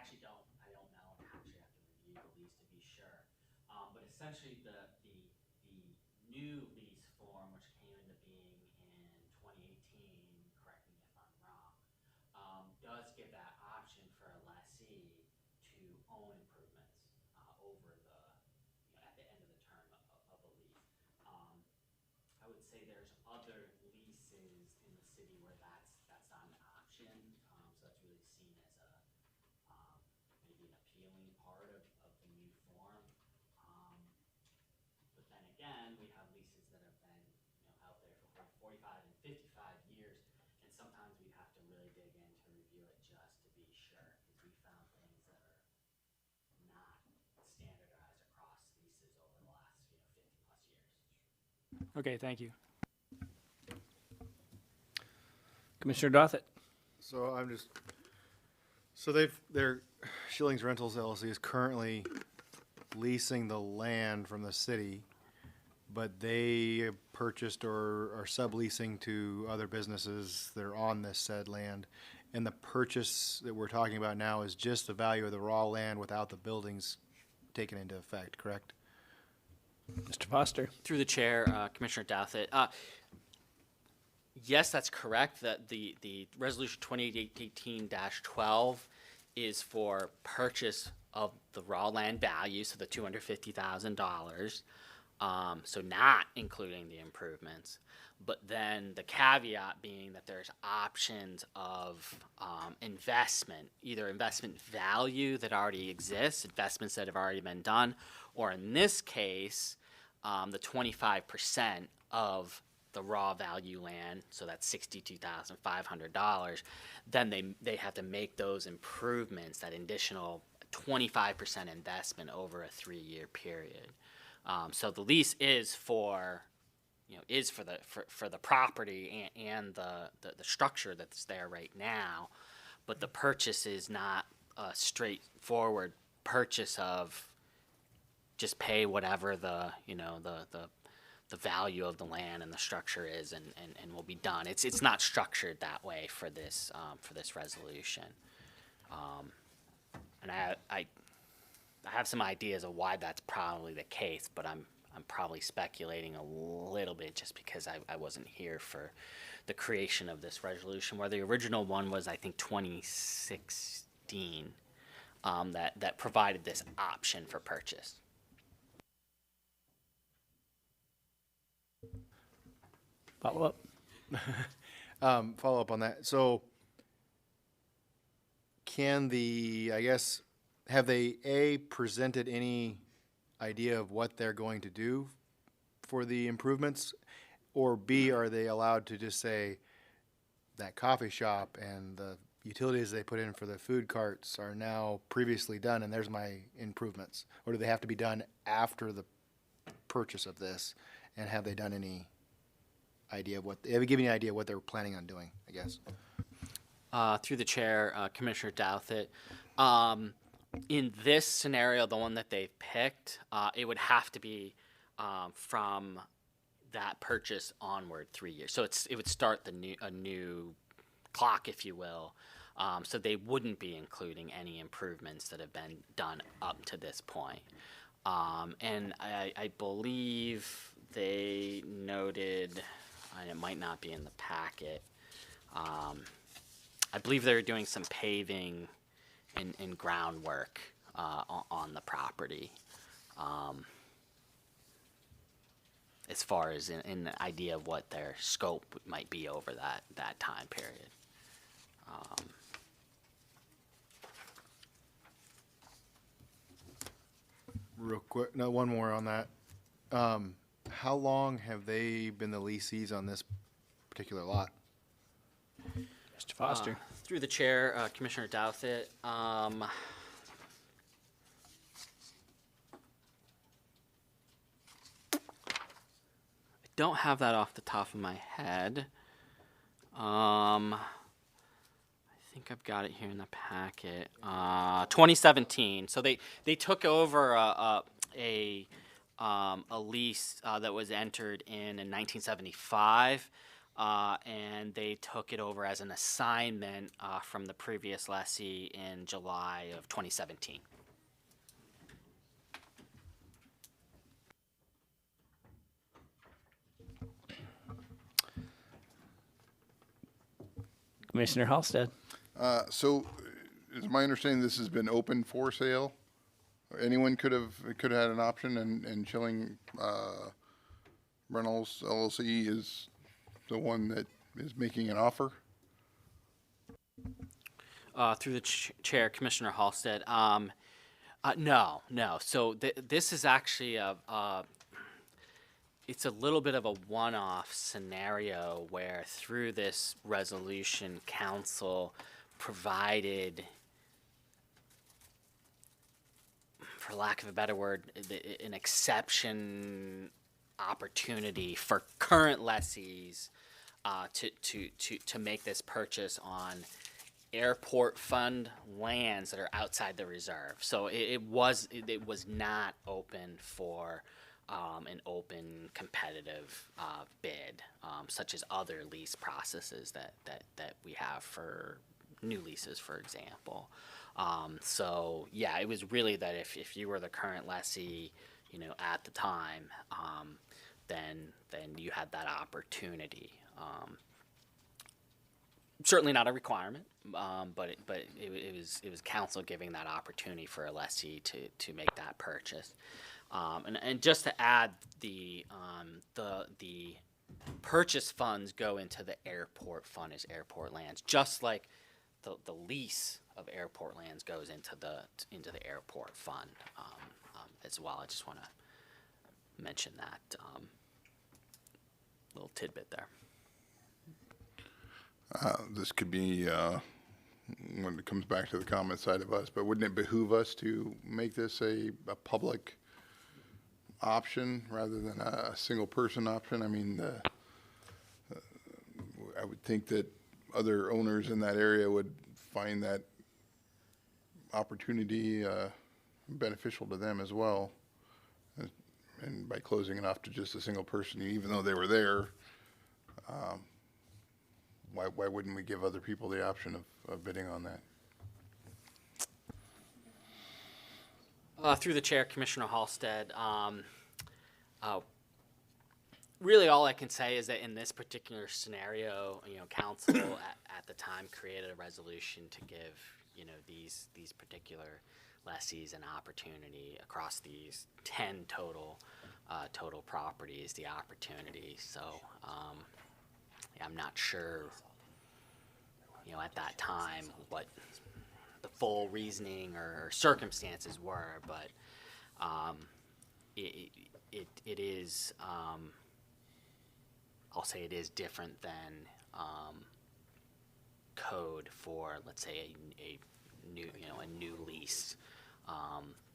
don't know. I actually have to review the lease to be sure. But essentially the new lease form, which came into being in 2018, correct me if I'm wrong, does give that option for a lessee to own improvements over at the end of the term of a lease. I would say there's other leases in the city where that's not an option, so that's really seen as maybe an appealing part of the new form. But then again, we have leases that have been out there for 45 and 55 years, and sometimes we have to really dig in to review it just to be sure, because we found things that are not standardized across leases over the last 50 plus years. Okay, thank you. Commissioner Dothett. So their Schillings Rentals LLC is currently leasing the land from the city, but they purchased or are subleasing to other businesses that are on this said land. And the purchase that we're talking about now is just the value of the raw land without the buildings taken into effect, correct? Mr. Foster? Through the chair, Commissioner Douthit. Yes, that's correct. That the resolution 2018-12 is for purchase of the raw land value, so the $250,000. So not including the improvements. But then the caveat being that there's options of investment, either investment value that already exists, investments that have already been done, or in this case, the 25% of the raw value land, so that's $62,500. Then they have to make those improvements, that additional 25% investment over a 3-year period. So the lease is for the property and the structure that's there right now, but the purchase is not a straightforward purchase of just pay whatever the value of the land and the structure is and will be done. It's not structured that way for this resolution. And I have some ideas of why that's probably the case, but I'm probably speculating a little bit just because I wasn't here for the creation of this resolution, where the original one was, I think, 2016, that provided this option for purchase. Follow up? Follow up on that. So have they presented any idea of what they're going to do for the improvements? Or B, are they allowed to just say that coffee shop and the utilities they put in for the food carts are now previously done and there's my improvements? Or do they have to be done after the purchase of this? And have they done any idea of have they given you an idea of what they're planning on doing, I guess? Through the chair, Commissioner Douthit. In this scenario, the one that they've picked, it would have to be from that purchase onward 3 years. So it would start a new clock, if you will. So they wouldn't be including any improvements that have been done up to this point. And I believe they noted, and it might not be in the packet, I believe they were doing some paving and groundwork on the property, as far as in the idea of what their scope might be over that time period. Real quick, no, one more on that. How long have they been the lessees on this particular lot? Mr. Foster? Through the chair, Commissioner Douthit. I don't have that off the top of my head. I think I've got it here in the packet. 2017. So they took over a lease that was entered in 1975. And they took it over as an assignment from the previous lessee in July of 2017. Commissioner Halstead? So is my understanding this has been open for sale? Anyone could have had an option, and Chilling Rentals LLC is the one that is making an offer? Through the chair, Commissioner Halstead. No. So this is actually it's a little bit of a one-off scenario where through this resolution, council provided, for lack of a better word, an exception opportunity for current lessees to make this purchase on airport fund lands that are outside the reserve. So it was not open for an open competitive bid, such as other lease processes that we have for new leases, for example. So yeah, it was really that if you were the current lessee, you know, at the time, then you had that opportunity. Certainly not a requirement, but it was council giving that opportunity for a lessee to make that purchase. And just to add, the purchase funds go into the airport fund as airport lands, just like the lease of airport lands goes into the airport fund as well. I just want to mention that little tidbit there. This could be, when it comes back to the comment side of us, but wouldn't it behoove us to make this a public option rather than a single person option? I mean, I would think that other owners in that area would find that opportunity beneficial to them as well. And by closing it off to just a single person, even though they were there, why wouldn't we give other people the option of bidding on that? Through the chair, Commissioner Halstead, really all I can say is that in this particular scenario, you know, council at the time created a resolution to give, you know, these particular lessees an opportunity across these 10 total properties, the opportunity. So I'm not sure, you know, at that time what the full reasoning or circumstances were, but it is, I'll say it is different than code for, let's say, a new lease,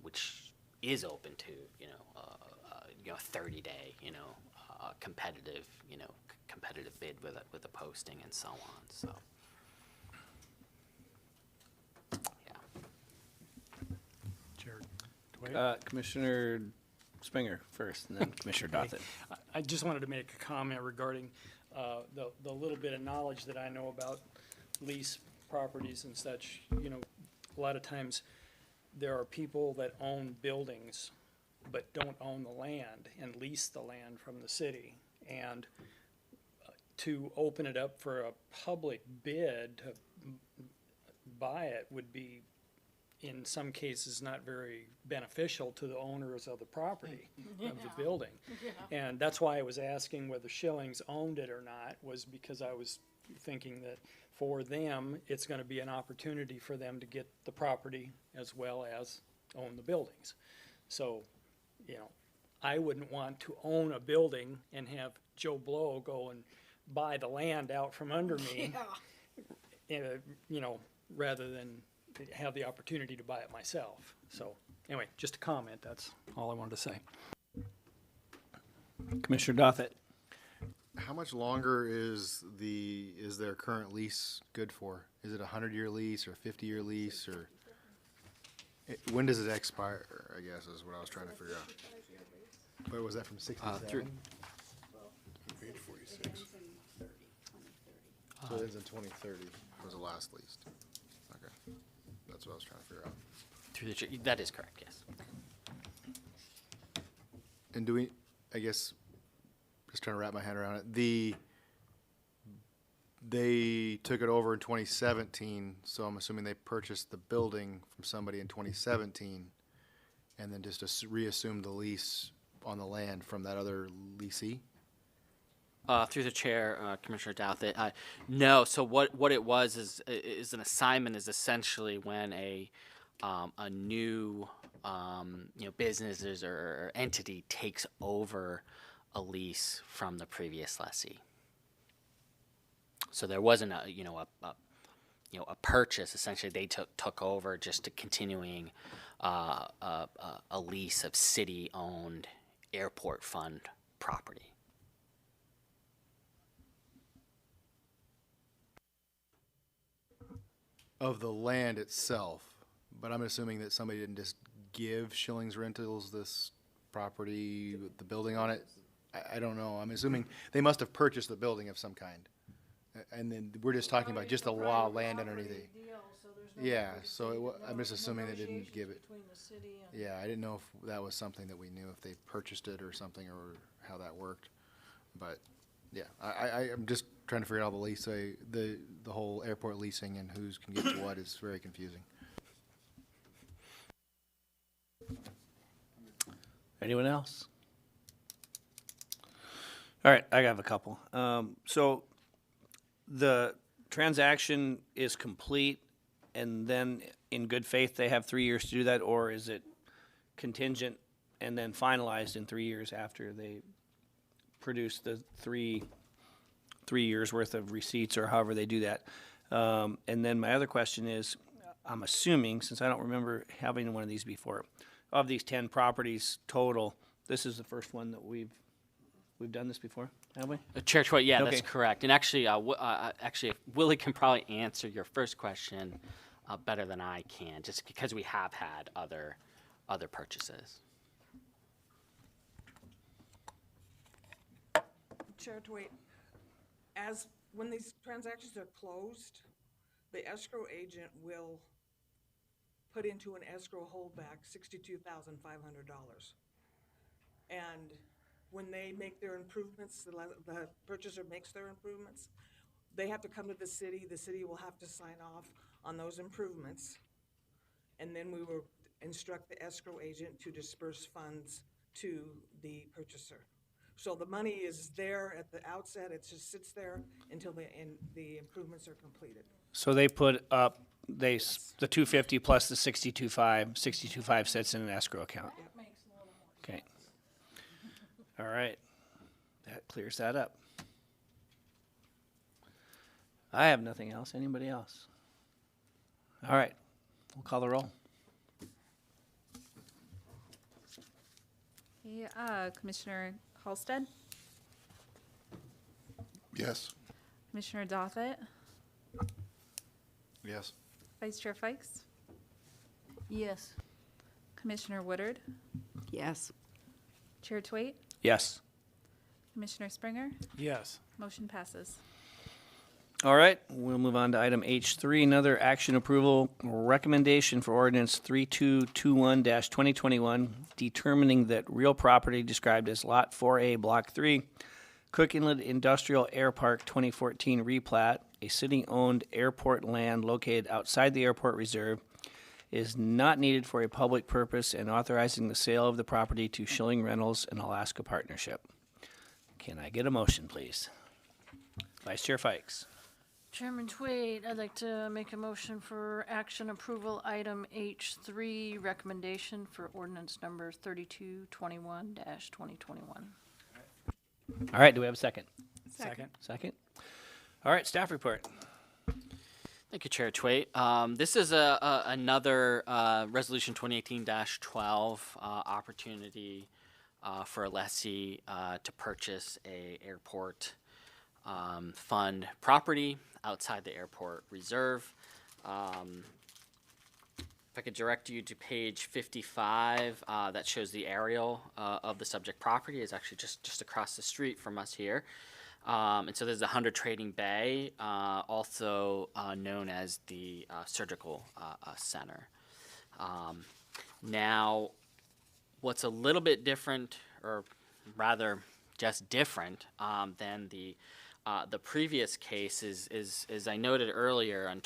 which is open to, 30-day, competitive bid with a posting and so on. So, yeah. Chair. Commissioner Springer first, and then Commissioner Dothett. I just wanted to make a comment regarding the little bit of knowledge that I know about lease properties and such. You know, a lot of times there are people that own buildings but don't own the land and lease the land from the city. And to open it up for a public bid to buy it would be, in some cases, not very beneficial to the owners of the property, of the building. And that's why I was asking whether Schillings owned it or not, was because I was thinking that for them, it's gonna be an opportunity for them to get the property as well as own the buildings. So, you know, I wouldn't want to own a building and have Joe Blow go and buy the land out from under me, you know, rather than have the opportunity to buy it myself. So anyway, just a comment, that's all I wanted to say. Commissioner Dothett. How much longer is their current lease good for? Is it a 100-year lease or a 50-year lease, or when does it expire, I guess, is what I was trying to figure out. What was that, from 67? Page 46. So it ends in 2030 was the last lease. Okay, that's what I was trying to figure out. Through the chair, that is correct, yes. And do we, I guess, just trying to wrap my head around it, they took it over in 2017, so I'm assuming they purchased the building from somebody in 2017 and then just reassumed the lease on the land from that other leasee? Through the chair, Commissioner Douthat. No, so what it was is an assignment is essentially when a new businesses or entity takes over a lease from the previous lessee. So there wasn't a purchase. Essentially, they took over just to continuing a lease of city-owned airport fund property. Of the land itself, but I'm assuming that somebody didn't just give Schillings Rentals this property with the building on it. I don't know. I'm assuming they must have purchased the building of some kind And then we're just talking about just the raw land underneath it. Yeah, so I'm just assuming they didn't give it. Between the city and. Yeah, I didn't know if that was something that we knew, if they purchased it or something, or how that worked. But, yeah, I'm just trying to figure out the lease, the whole airport leasing and who's can get to what is very confusing. Anyone else? All right, I have a couple. So the transaction is complete, and then in good faith, they have 3 years to do that, or is it contingent and then finalized in 3 years after they produce the three years worth of receipts, or however they do that? And then my other question is, I'm assuming, since I don't remember having one of these before, of these 10 properties total, this is the first one that we've done this before, have we? Chair Choi, yeah, Okay. that's correct. And actually, actually, Willie can probably answer your first question better than I can, just because we have had other purchases. Chair to wait, when these transactions are closed, the escrow agent will put into an escrow holdback $62,500. And when they make their improvements, the purchaser makes their improvements, they have to come to the city will have to sign off on those improvements. And then we will instruct the escrow agent to disperse funds to the purchaser. So the money is there at the outset, it just sits there until the improvements are completed. So they put up, the 250 plus the 62.5 sits in an escrow account. Okay. All right. That clears that up. I have nothing else. Anybody else? All right. We'll call the roll. Okay, Commissioner Halsted, Yes. Commissioner Dothett, Yes. Vice Chair Fikes, Yes. Commissioner Woodard, Yes. Chair Twait, Yes. Commissioner Springer, Yes. motion passes. All right, we'll move on to item H3, another action approval recommendation for ordinance 3221-2021, determining that real property described as Lot 4A, Block 3, Cook Inlet Industrial Air Park 2014 replat, a city-owned airport land located outside the airport reserve, is not needed for a public purpose, and authorizing the sale of the property to Schilling Rentals and Alaska Partnership. Can I get a motion, please? Vice Chair Fikes. Chairman Twait, I'd like to make a motion for action approval item H3, recommendation for ordinance number 3221-2021. All right, do we have a second? Second. Second? All right, staff report. Thank you, Chair Twait. This is another Resolution 2018-12 opportunity for a lessee to purchase a airport fund property outside the airport reserve. If I could direct you to page 55, that shows the aerial of the subject property. Is actually just across the street from us here. And so there's the 100 Trading Bay, also known as the Surgical Center. Now, what's a little bit different, or rather just different than the previous case is I noted earlier on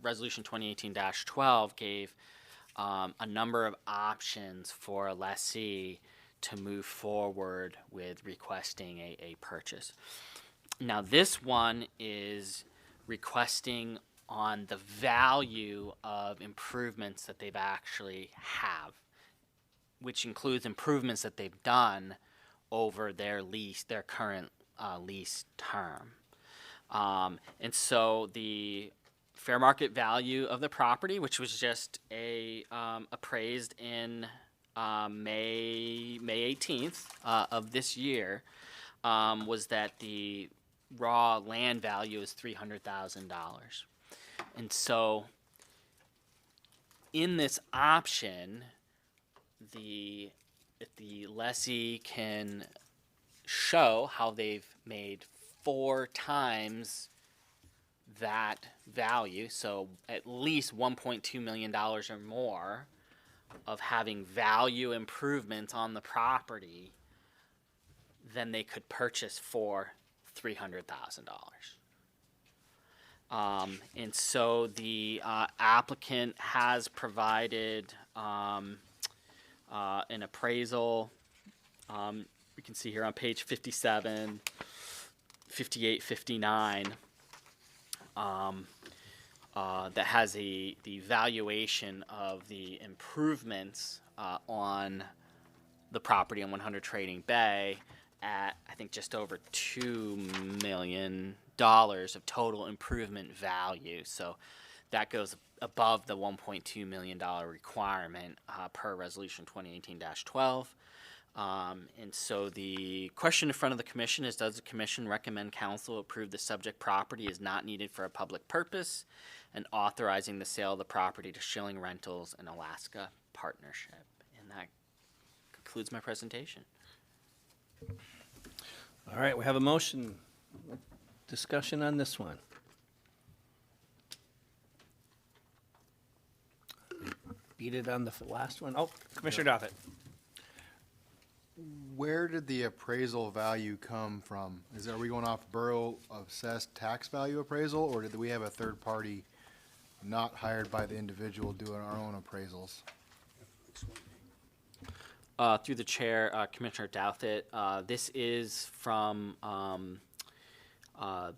Resolution 2018-12 gave a number of options for a lessee to move forward with requesting a purchase. Now this one is requesting on the value of improvements that they've actually have, which includes improvements that they've done over their current lease term. And so the fair market value of the property, which was just appraised in May 18th of this year, was that the raw land value is $300,000. And so in this option, if the lessee can show how they've made 4 times that value, so at least $1.2 million or more of having value improvements on the property, then they could purchase for $300,000. And so the applicant has provided an appraisal. We can see here on page 57, 58, 59, that has the valuation of the improvements on the property on 100 Trading Bay at, I think, just over $2 million of total improvement value. So that goes above the $1.2 million requirement per Resolution 2018-12. And so the question in front of the commission is, does the commission recommend council approve the subject property is not needed for a public purpose and authorizing the sale of the property to Schilling Rentals and Alaska Partnership? And that concludes my presentation. All right, we have a motion. Discussion on this one. Beat it on the last one. Oh, Commissioner Doffett. Where did the appraisal value come from? Are we going off borough assessed tax value appraisal, or did we have a third party not hired by the individual doing our own appraisals? Through the chair, Commissioner Douthat, this is from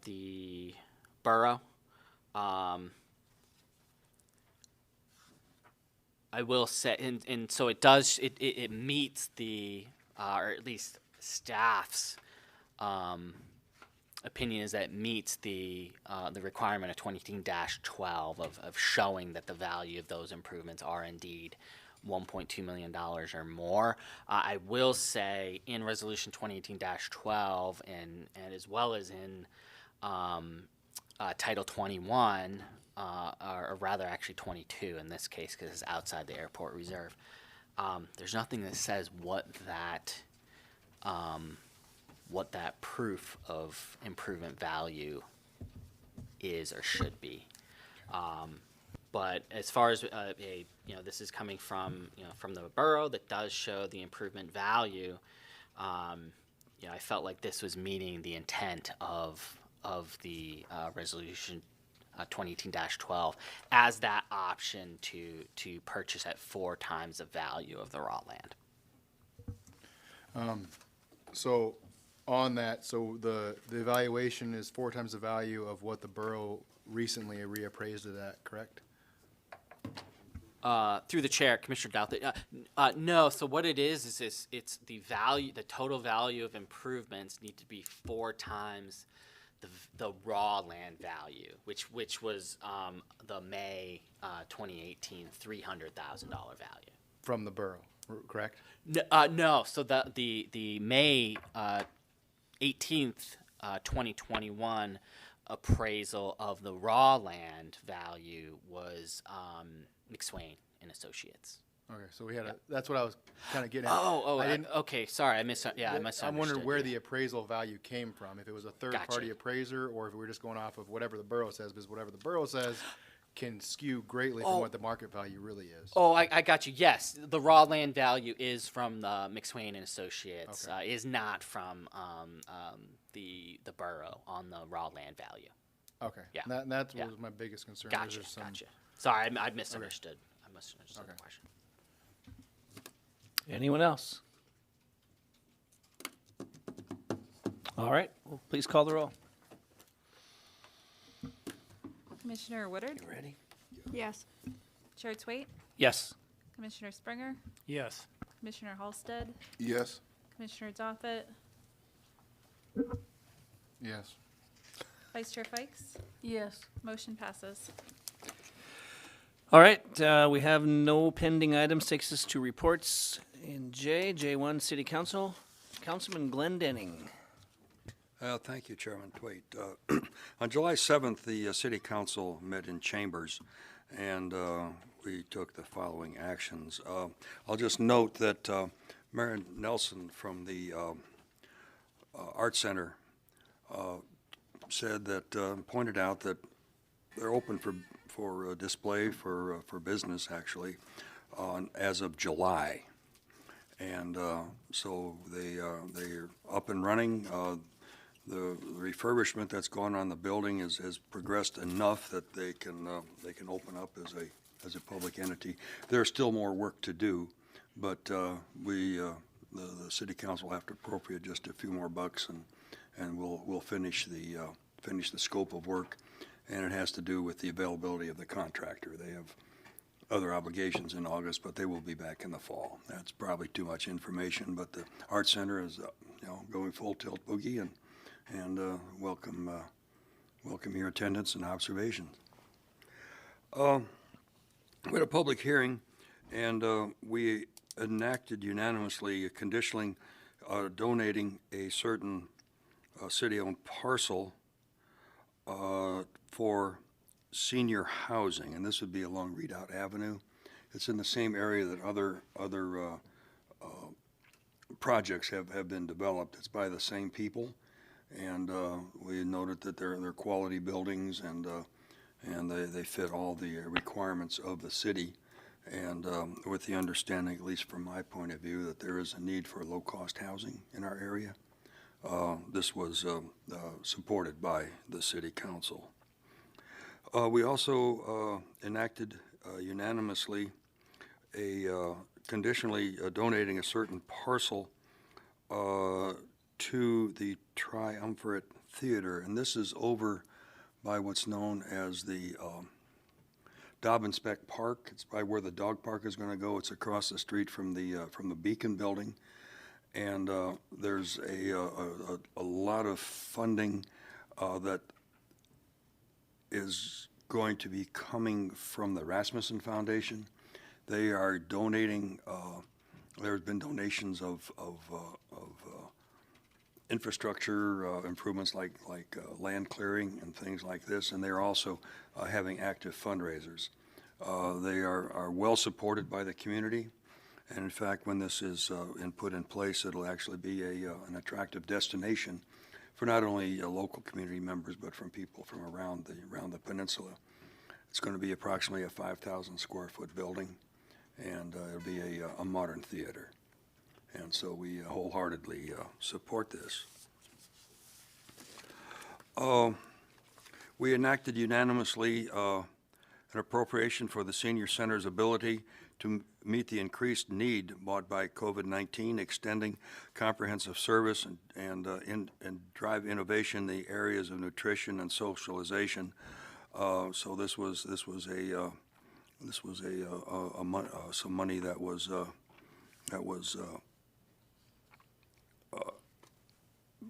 the borough. I will say, and so it does, it meets the, or at least staff's opinion is that it meets the requirement of 2018-12 of showing that the value of those improvements are indeed $1.2 million or more. I will say in Resolution 2018-12 and as well as in Title 21, or rather actually 22 in this case because it's outside the airport reserve, there's nothing that says what that proof of improvement value is or should be. But as far as this is coming from from the borough that does show the improvement value. I felt like this was meeting the intent of the resolution 2018-12 as that option to purchase at 4 times the value of the raw land. So on that, so the evaluation is 4 times the value of what the borough recently reappraised it at, correct? Through the chair, Commissioner Douthat. No, so what it is it's the value, the total value of improvements need to be 4 times the raw land value, which was the May 2018 $300,000 value From the borough, correct? No. So the May 18th 2021 appraisal of the raw land value was McSwain and Associates. Okay, so we had that's what I was kind of getting at. Okay, sorry, I misunderstood. I'm wondering where you. the appraisal value came from, if it was a third-party Gotcha. appraiser, or if we're just going off of whatever the borough says, because whatever the borough says can skew greatly from what the market value really is. Oh, I got you. Yes, the raw land value is from the McSwain and Associates. Okay. Is not from the borough on the raw land value. Okay, Yeah. and that Yeah. was my biggest concern. Gotcha. There's some- Gotcha. Sorry, I misunderstood. I misunderstood Okay. the question. Anyone else? All right, well, please call the roll. Commissioner Woodard, Ready? Yes. Chair Twait, Yes. Commissioner Springer, Yes. Commissioner Halsted, Yes. Commissioner Doffett, Yes. Vice Chair Fikes. Yes. Motion passes. All right, we have no pending items. Takes us to reports in J1 City Council. Councilman Glenn Denning. Thank you, Chairman Twait. On July 7th, the City Council met in chambers, and we took the following actions. I'll just note that Marion Nelson from the Art Center said that, pointed out that they're open for display for business actually, as of July. And so they're up and running. The refurbishment that's gone on the building has progressed enough that they can open up as a public entity. There's still more work to do, but the city council will have to appropriate just a few more bucks, and we'll finish the scope of work. And it has to do with the availability of the contractor. They have other obligations in August, but they will be back in the fall. That's probably too much information, but the Art Center is going full tilt boogie, and welcome your attendance and observations. We had a public hearing, and we enacted unanimously conditionally donating a certain city-owned parcel for senior housing, and this would be along Redoubt Avenue. It's in the same area that other projects have been developed. It's by the same people, and we noted that they're quality buildings, and they fit all the requirements of the city, and with the understanding, at least from my point of view, that there is a need for low-cost housing in our area. This was supported by the city council. We also enacted unanimously a conditionally donating a certain parcel to the Triumvirate Theater, and this is over by what's known as the Dobbins-Beck Park. It's by where the dog park is going to go. It's across the street from the Beacon Building, and there's a lot of funding that is going to be coming from the Rasmussen Foundation. They are donating, there's been donations of infrastructure improvements like land clearing and things like this, and they're also having active fundraisers. They are well supported by the community, and in fact, when this is put in place, it'll actually be an attractive destination for not only local community members, but from people from around the peninsula. It's going to be approximately a 5,000 square foot building, and it'll be a modern theater. And so we wholeheartedly support this. We enacted unanimously an appropriation for the senior center's ability to meet the increased need brought by COVID-19, extending comprehensive service and drive innovation in the areas of nutrition and socialization. So this was some money that was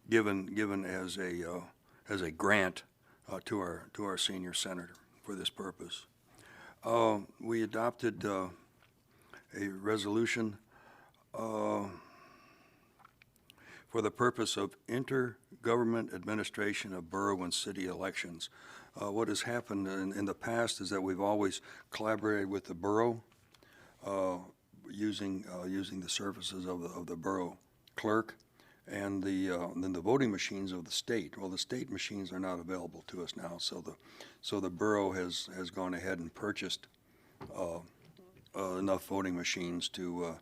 given as a grant to our senior center for this purpose. We adopted a resolution for the purpose of intergovernment administration of borough and city elections. What has happened in the past is that we've always collaborated with the borough using the services of the borough clerk and then the voting machines of the state. Well, the state machines are not available to us now, so the borough has gone ahead and purchased enough voting machines to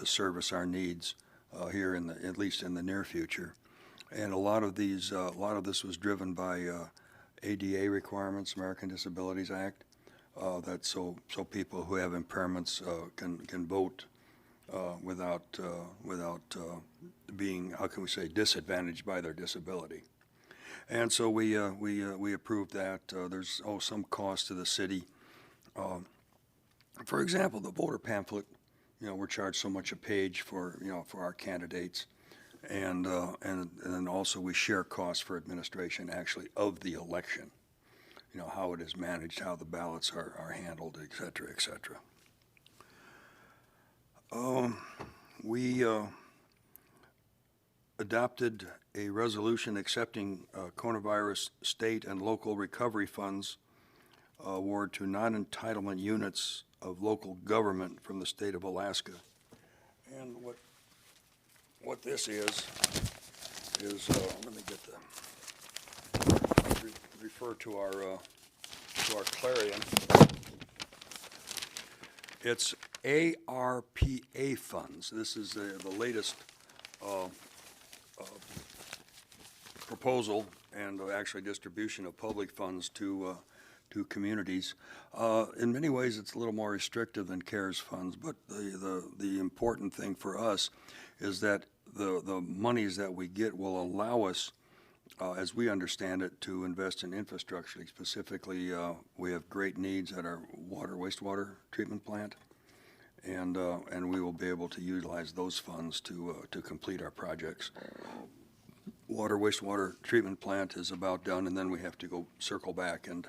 service our needs here at least in the near future. And a lot of this was driven by ADA requirements, American Disabilities Act, that so people who have impairments can vote without being, how can we say, disadvantaged by their disability. And so we approved that. There's some cost to the city. For example, the voter pamphlet, we're charged so much a page for our candidates, and then also we share costs for administration actually of the election, how it is managed, how the ballots are handled, et cetera, et cetera. We adopted a resolution accepting coronavirus state and local recovery funds award to non-entitlement units of local government from the state of Alaska. And what this is let me get refer to our to our Clarion. It's ARPA funds. This is the latest proposal and actually distribution of public funds to communities. In many ways, it's a little more restrictive than CARES funds, but the important thing for us is that the monies that we get will allow us, as we understand it, to invest in infrastructure. Specifically, we have great needs at our wastewater treatment plant, and we will be able to utilize those funds to complete our projects. Wastewater treatment plant is about done, and then we have to go circle back and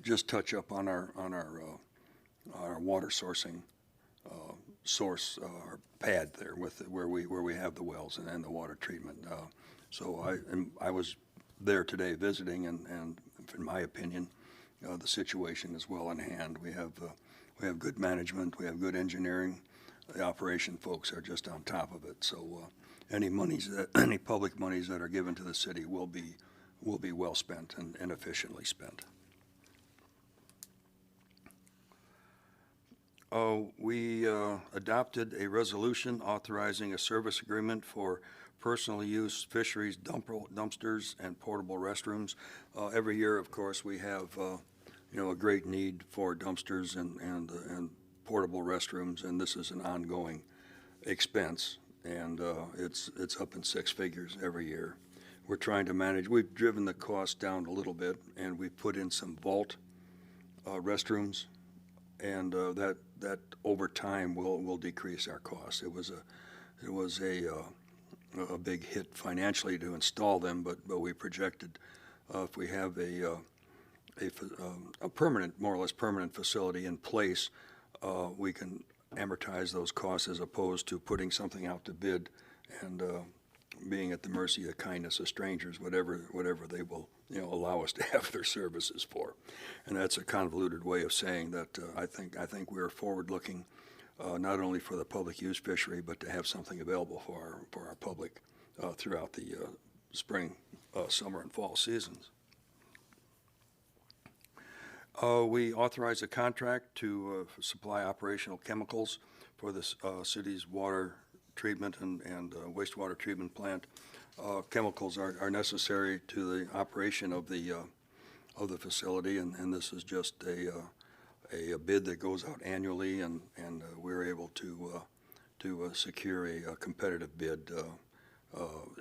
just touch up on our water sourcing our pad there where we have the wells and the water treatment. So I was there today visiting, and in my opinion, the situation is well in hand. We have good management, we have good engineering. The operation folks are just on top of it. So any public monies that are given to the city will be well spent and efficiently spent. We adopted a resolution authorizing a service agreement for personal use fisheries dumpsters and portable restrooms. Every year, of course, we have a great need for dumpsters and portable restrooms, and this is an ongoing expense, and it's up in six figures every year. We're trying to manage. We've driven the cost down a little bit, and we've put in some vault restrooms, and that over time will decrease our costs. It was a big hit financially to install them, but we projected if we have a permanent, more or less permanent facility in place, we can amortize those costs as opposed to putting something out to bid and being at the mercy of the kindness of strangers, whatever they will allow us to have their services for. And that's a convoluted way of saying that I think we're forward-looking, not only for the public use fishery, but to have something available for our public throughout the spring, summer, and fall seasons. We authorize a contract to supply operational chemicals for the city's water treatment and wastewater treatment plant. Chemicals are necessary to the operation of the facility, and this is just a bid that goes out annually, and we're able to secure a competitive bid.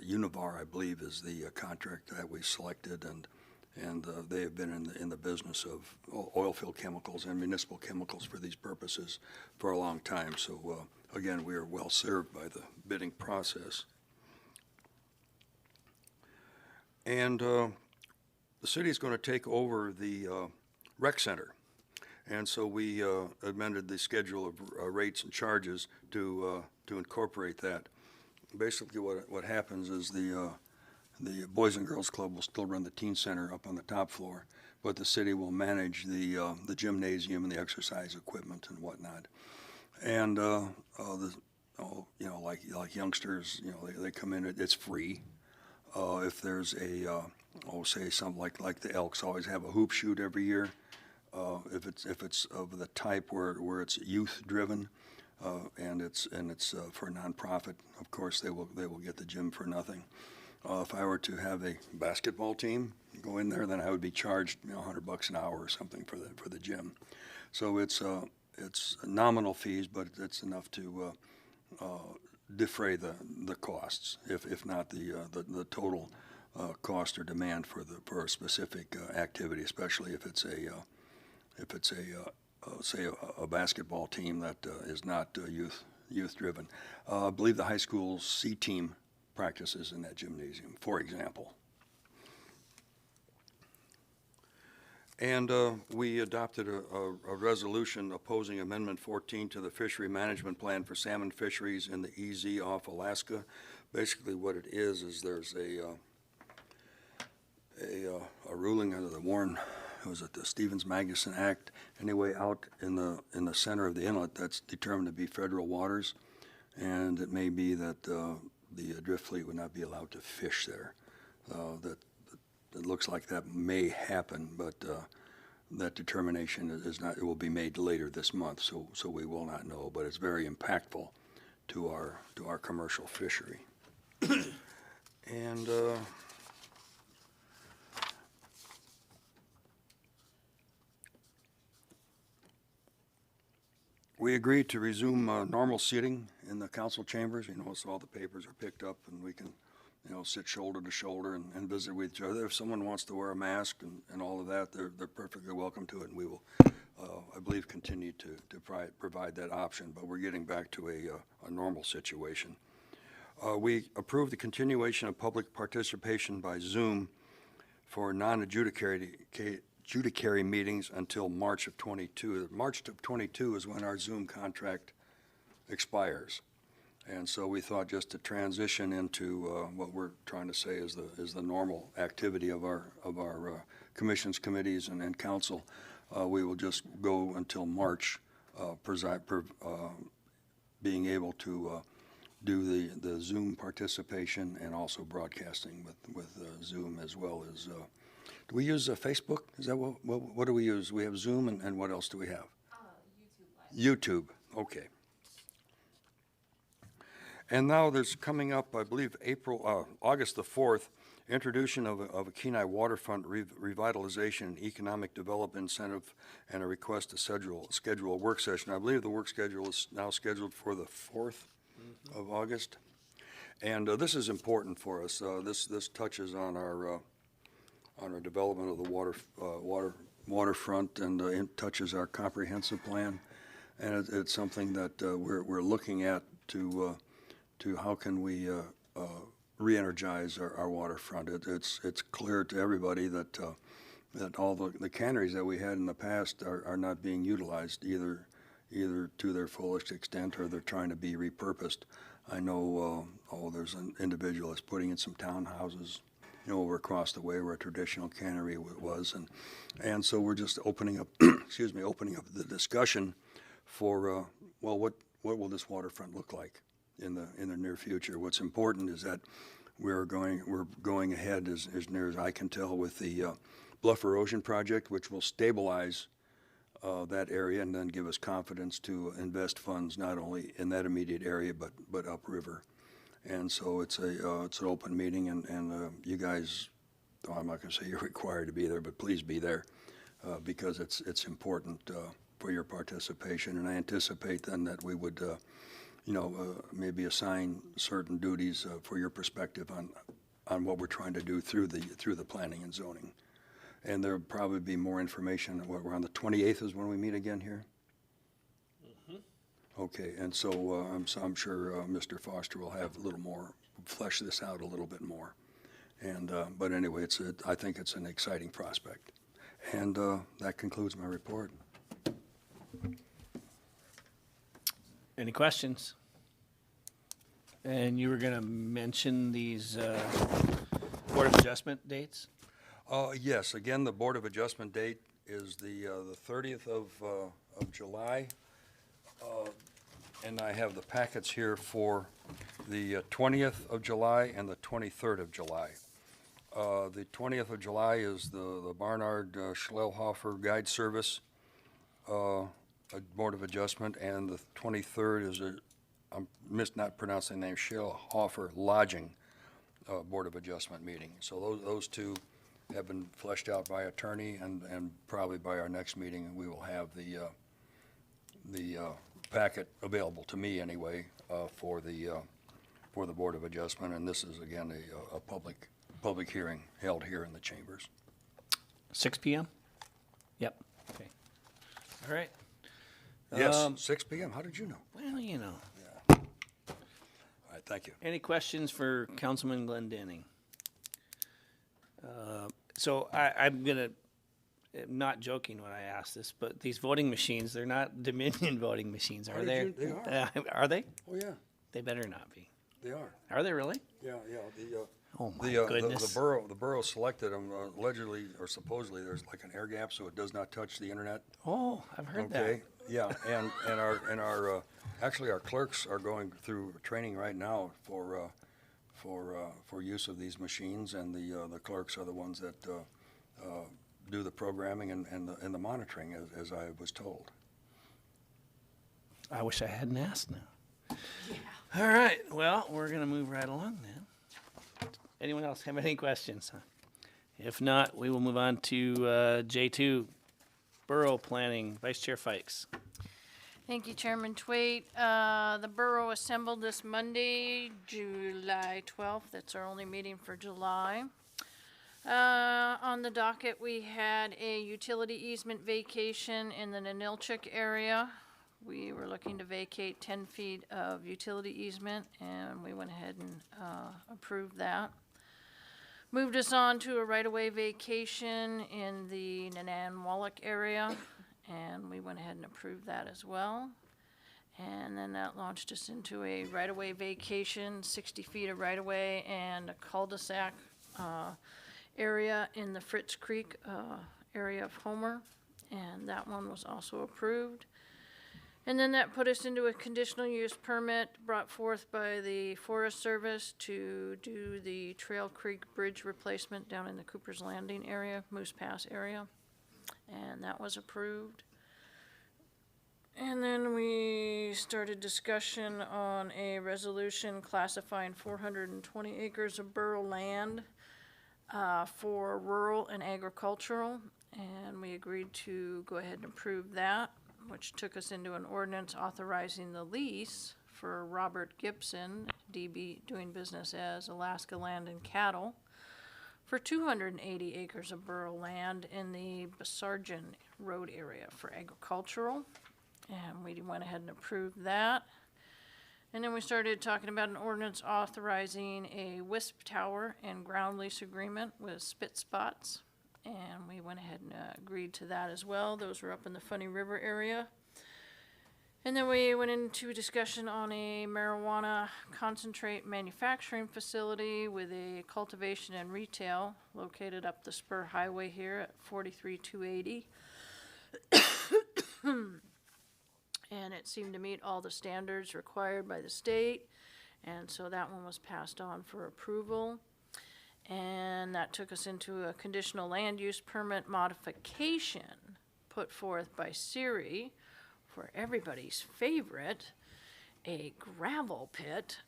Univar, I believe, is the contract that we selected, and they have been in the business of oil field chemicals and municipal chemicals for these purposes for a long time. So again, we are well served by the bidding process. And the city is going to take over the rec center, and so we amended the schedule of rates and charges to incorporate that. Basically, what happens is the Boys and Girls Club will still run the teen center up on the top floor, but the city will manage the gymnasium and the exercise equipment and whatnot. And like youngsters, they come in. It's free. If there's say something like the Elks always have a hoop shoot every year. If it's of the type where it's youth driven, and it's for a nonprofit, of course they will get the gym for nothing. If I were to have a basketball team go in there, then I would be charged $100 an hour or something for the gym. So it's nominal fees, but it's enough to defray the costs, if not the total cost or demand for a specific activity, especially if it's a basketball team that is not youth driven. I believe the high school C team practices in that gymnasium, for example. And we adopted a resolution opposing Amendment 14 to the Fishery Management Plan for salmon fisheries in the EZ off Alaska. Basically what it is there's a ruling under the Warren, was it the Stevens-Magnuson Act, anyway, out in the center of the inlet that's determined to be federal waters, and it may be that the drift fleet would not be allowed to fish there. That it looks like that may happen, but that determination is not, it will be made later this month, so we will not know, but it's very impactful to our commercial fishery. And we agreed to resume normal seating in the council chambers. You know, so all the papers are picked up and we can, you know, sit shoulder to shoulder and visit with each other. If someone wants to wear a mask and all of that, they're perfectly welcome to it, and we will, I believe, continue to provide that option, but we're getting back to a normal situation. We approved the continuation of public participation by Zoom for non-adjudicatory meetings until March of '22. March of '22 is when our Zoom contract expires. And so we thought just to transition into what we're trying to say is the normal activity of our commissions, committees, and council, we will just go until March, being able to do the Zoom participation and also broadcasting with Zoom, as well as, do we use Facebook? Is that what do we use? We have Zoom, and what else do we have? YouTube, okay. And now there's coming up, I believe, August the 4th, introduction of a Kenai waterfront revitalization and economic development incentive, and a request to schedule a work session. I believe the work schedule is now scheduled for the 4th of August. And this is important for us. This touches on our development of the waterfront, and it touches our comprehensive plan. And it's something that we're looking at to how can we re-energize our waterfront. It's clear to everybody that all the canneries that we had in the past are not being utilized either to their fullest extent, or they're trying to be repurposed. I know there's an individual that's putting in some townhouses, you know, over across the way where a traditional cannery was, and so we're just opening up opening up the discussion for well, what will this waterfront look like in the near future? What's important is that we're going ahead, as near as I can tell, with the bluff erosion project, which will stabilize that area and then give us confidence to invest funds not only in that immediate area but upriver. And so it's an open meeting, and you guys, I'm not going to say you're required to be there, but please be there because it's important for your participation. And I anticipate then that we would maybe assign certain duties for your perspective on what we're trying to do through the planning and zoning. And there'll probably be more information. We're on the 28th is when we meet again here? Mm-hmm. Okay, and so I'm sure Mr. Foster will have a little more, flesh this out a little bit more. And but anyway, I think it's an exciting prospect. And that concludes my report. Any questions? And you were going to mention these Board of Adjustment dates? Yes, again, the Board of Adjustment date is the 30th of July. And I have the packets here for the 20th of July and the 23rd of July. The 20th of July is the Barnard Schlellhofer Guide Service Board of Adjustment, and the 23rd is I'm not pronouncing the name, Schlellhofer Lodging Board of Adjustment meeting. So those two have been fleshed out by attorney, and probably by our next meeting we will have the packet available to me anyway for the Board of Adjustment. And this is again a public hearing held here in the chambers. 6 p.m.? Yep. Okay. All right. Yes, 6 p.m. How did you know? Well, you know. Yeah. All right, thank you. Any questions for Councilman Glendenning? So I'm not joking when I ask this, but these voting machines, they're not Dominion voting machines, are they? They are. Are they? Oh, yeah, They better not be. they are. Are they really? Yeah. Oh, my goodness. The borough selected them allegedly or supposedly. There's like an air gap, so it does not touch the internet. Oh, I've heard Okay, yeah, and our actually our clerks are going through training right now for for use of these machines, and the clerks are the ones that do the programming and the monitoring, as I was told. I wish I hadn't asked now. All right, well, we're gonna move right along then. Anyone else have any questions? If not, we will move on to J2, Borough Planning, Vice Chair Fikes. Thank you, Chairman Twait. The borough assembled this Monday, July 12th. That's our only meeting for July. On the docket, we had a utility easement vacation in the Nanilchik area. We were looking to vacate 10 feet of utility easement, and we went ahead and approved that. Moved us on to a right-of-way vacation in the Nanan-Wallach area, and we went ahead and approved that as well. And then that launched us into a right-of-way vacation, 60 feet of right-of-way and a cul-de-sac area in the Fritz Creek area of Homer, and that one was also approved. And then that put us into a conditional use permit brought forth by the Forest Service to do the Trail Creek Bridge replacement down in the Cooper's Landing area, Moose Pass area, and that was approved. And then we started discussion on a resolution classifying 420 acres of borough land for rural and agricultural, and we agreed to go ahead and approve that, which took us into an ordinance authorizing the lease for Robert Gibson, DB, doing business as Alaska Land and Cattle, for 280 acres of borough land in the Basargin Road area for agricultural. And we went ahead and approved that. And then we started talking about an ordinance authorizing a WISP tower and ground lease agreement with Spit Spots. And we went ahead and agreed to that as well. Those were up in the Funny River area. And then we went into a discussion on a marijuana concentrate manufacturing facility with a cultivation and retail located up the Spur Highway here at 43280. And it seemed to meet all the standards required by the state. And so that one was passed on for approval. And that took us into a conditional land use permit modification put forth by Siri for everybody's favorite, a gravel pit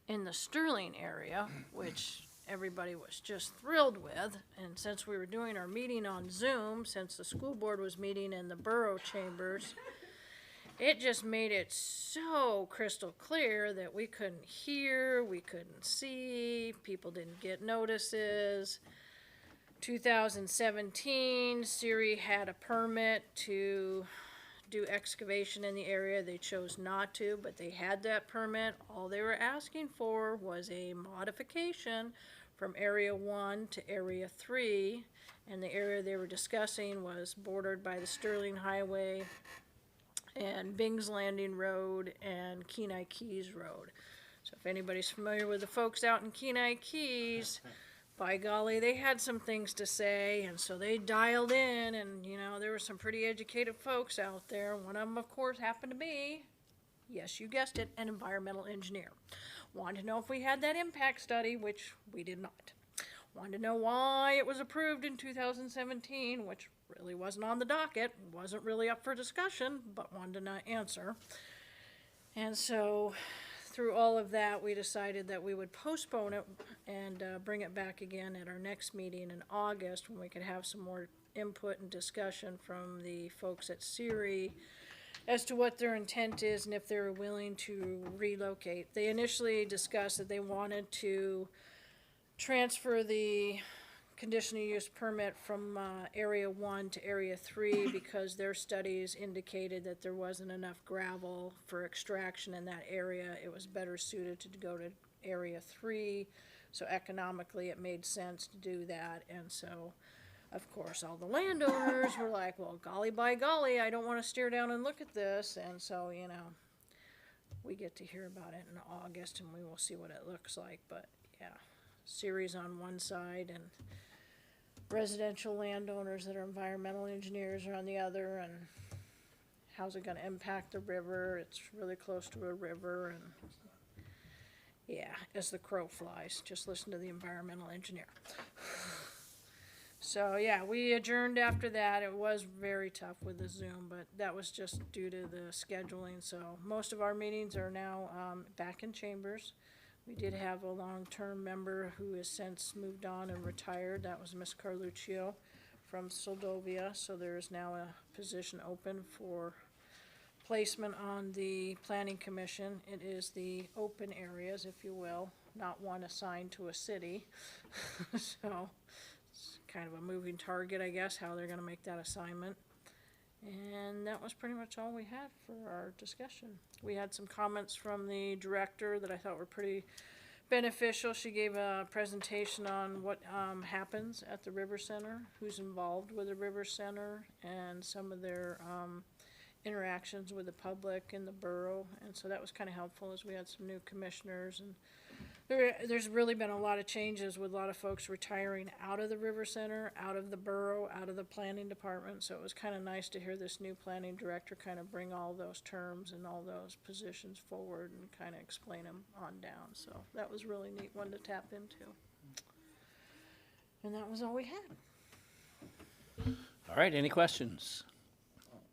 in the Sterling area, which everybody was just thrilled with. And since we were doing our meeting on Zoom, since the school board was meeting in the borough chambers, it just made it so crystal clear that we couldn't hear, we couldn't see, people didn't get notices. 2017, Siri had a permit to do excavation in the area. They chose not to, but they had that permit. All they were asking for was a modification from Area 1 to Area 3, and the area they were discussing was bordered by the Sterling Highway and Bing's Landing Road and Kenai Keys Road. So if anybody's familiar with the folks out in Kenai Keys, by golly, they had some things to say, and so they dialed in, and you know, there were some pretty educated folks out there. One of them, of course, happened to be, yes, you guessed it, an environmental engineer. Wanted to know if we had that impact study, which we did not. Wanted to know why it was approved in 2017, which really wasn't on the docket, wasn't really up for discussion, but wanted to not answer. And so through all of that, we decided that we would postpone it and bring it back again at our next meeting in August, when we could have some more input and discussion from the folks at Siri as to what their intent is and if they're willing to relocate. They initially discussed that they wanted to transfer the conditional use permit from Area 1 to Area 3 because their studies indicated that there wasn't enough gravel for extraction in that area. It was better suited to go to Area 3, so economically it made sense to do that. And so, of course, all the landowners were like, well, golly by golly, I don't want to steer down and look at this. And so, you know, we get to hear about it in August and we will see what it looks like. But yeah, Siri's on one side and residential landowners that are environmental engineers are on the other, and how's it going to impact the river? It's really close to a river, and Yeah, as the crow flies, just listen to the environmental engineer. So, yeah, we adjourned after that. It was very tough with the Zoom, but that was just due to the scheduling. So most of our meetings are now back in chambers. We did have a long-term member who has since moved on and retired. That was Miss Carluccio from Soldovia. So there is now a position open for placement on the Planning Commission. It is the open areas, if you will, not one assigned to a city. So it's kind of a moving target, I guess, how they're gonna make that assignment. And that was pretty much all we had for our discussion. We had some comments from the director that I thought were pretty beneficial. She gave a presentation on what happens at the River Center, who's involved with the River Center, and some of their interactions with the public and the borough. And so that was kind of helpful as we had some new commissioners, and there's really been a lot of changes with a lot of folks retiring out of the River Center, out of the borough, out of the planning department. So it was kind of nice to hear this new planning director kind of bring all those terms and all those positions forward and kind of explain them on down. So that was really neat one to tap into. And that was all we had. All right, any questions?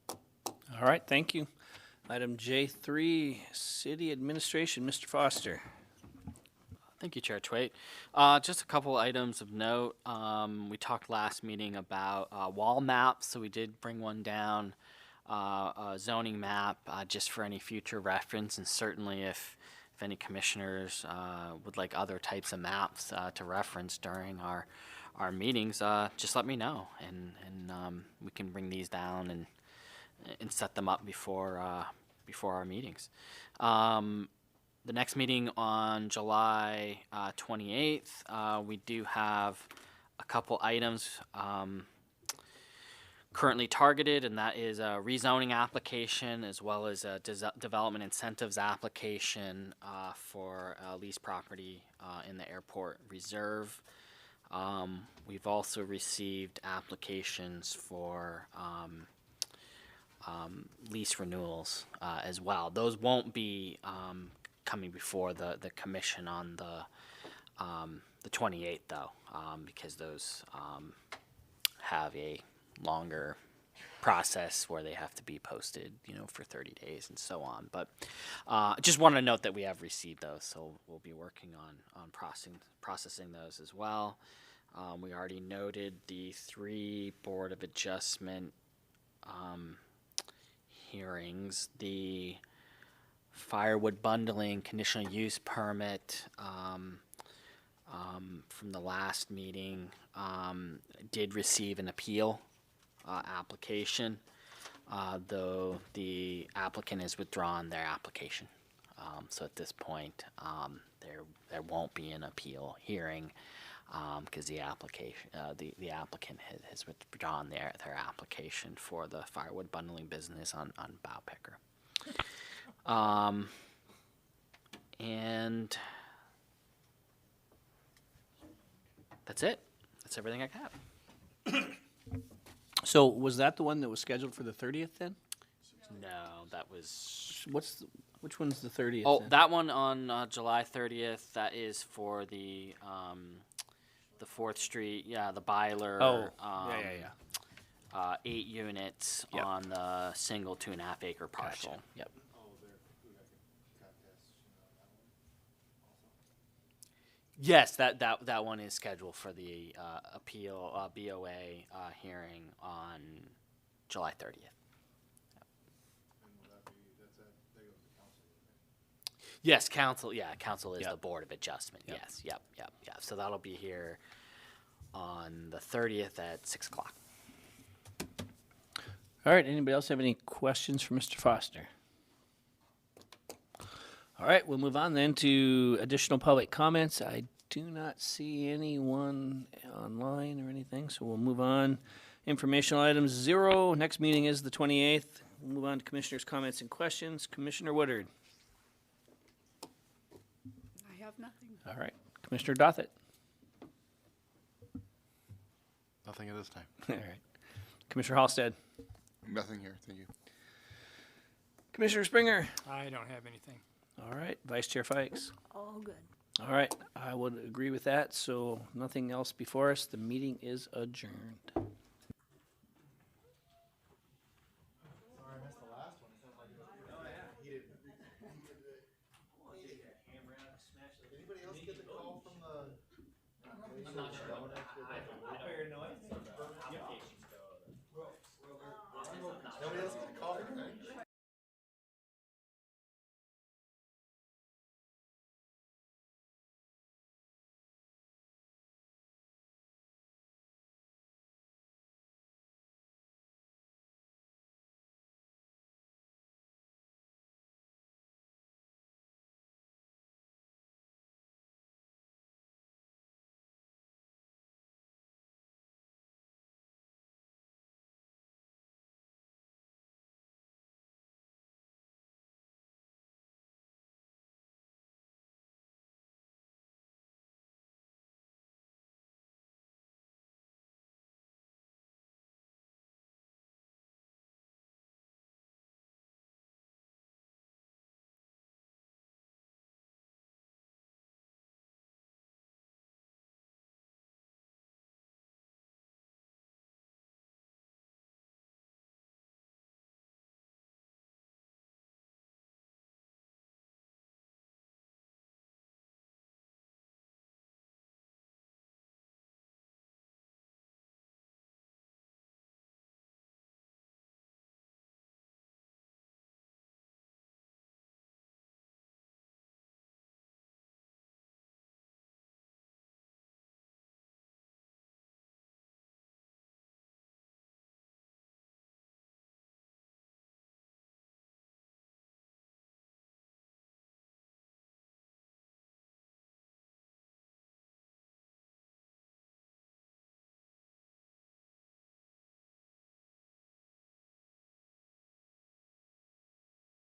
All right, thank you. Item J3, City Administration, Mr. Foster. Thank you, Chair Twait. Just a couple items of note. We talked last meeting about wall maps, so we did bring one down, a zoning map, just for any future reference, and certainly if any commissioners would like other types of maps to reference during our meetings, just let me know, and we can bring these down and set them up before our meetings. The next meeting on July 28th, we do have a couple items currently targeted, and that is a rezoning application as well as a development incentives application for a lease property in the airport reserve. We've also received applications for lease renewals as well. Those won't be coming before the commission on the 28th though, because those have a longer process where they have to be posted, for 30 days and so on. But just wanted to note that we have received those, so we'll be working on processing those as well. We already noted the 3 Board of Adjustment hearings, the firewood bundling conditional use permit from the last meeting did receive an appeal application, though the applicant has withdrawn their application. So at this point, there won't be an appeal hearing because the applicant has withdrawn their application for the firewood bundling business on Bow Picker. And that's it. That's everything I have. So was that the one that was scheduled for the 30th then? No, that was. Which one's the 30th? Oh, then? that one on July 30th. That is for the 4th Street. Yeah, the Byler. Oh, 8 units Yep. on the single 2.5 acre parcel. Gotcha. Yep. Yes, that one is scheduled for the appeal BOA hearing on July 30th. Yes, council. Yeah, council is Yep. the Board of Adjustment. Yep. Yes, yep. So that'll be here on the 30th at 6 o'clock. All right, anybody else have any questions for Mr. Foster? All right, we'll move on then to additional public comments. I do not see anyone online or anything, so we'll move on. Informational items 0. Next meeting is the 28th. We'll move on to commissioners' comments and questions. Commissioner Woodard. I have nothing. All right. Commissioner Dothett. Nothing at this time. All right. Commissioner Halstead. Nothing here, thank you. Commissioner Springer. I don't have anything. All right, Vice Chair Fikes. All good. All right, I would agree with that, so nothing else before us. The meeting is adjourned.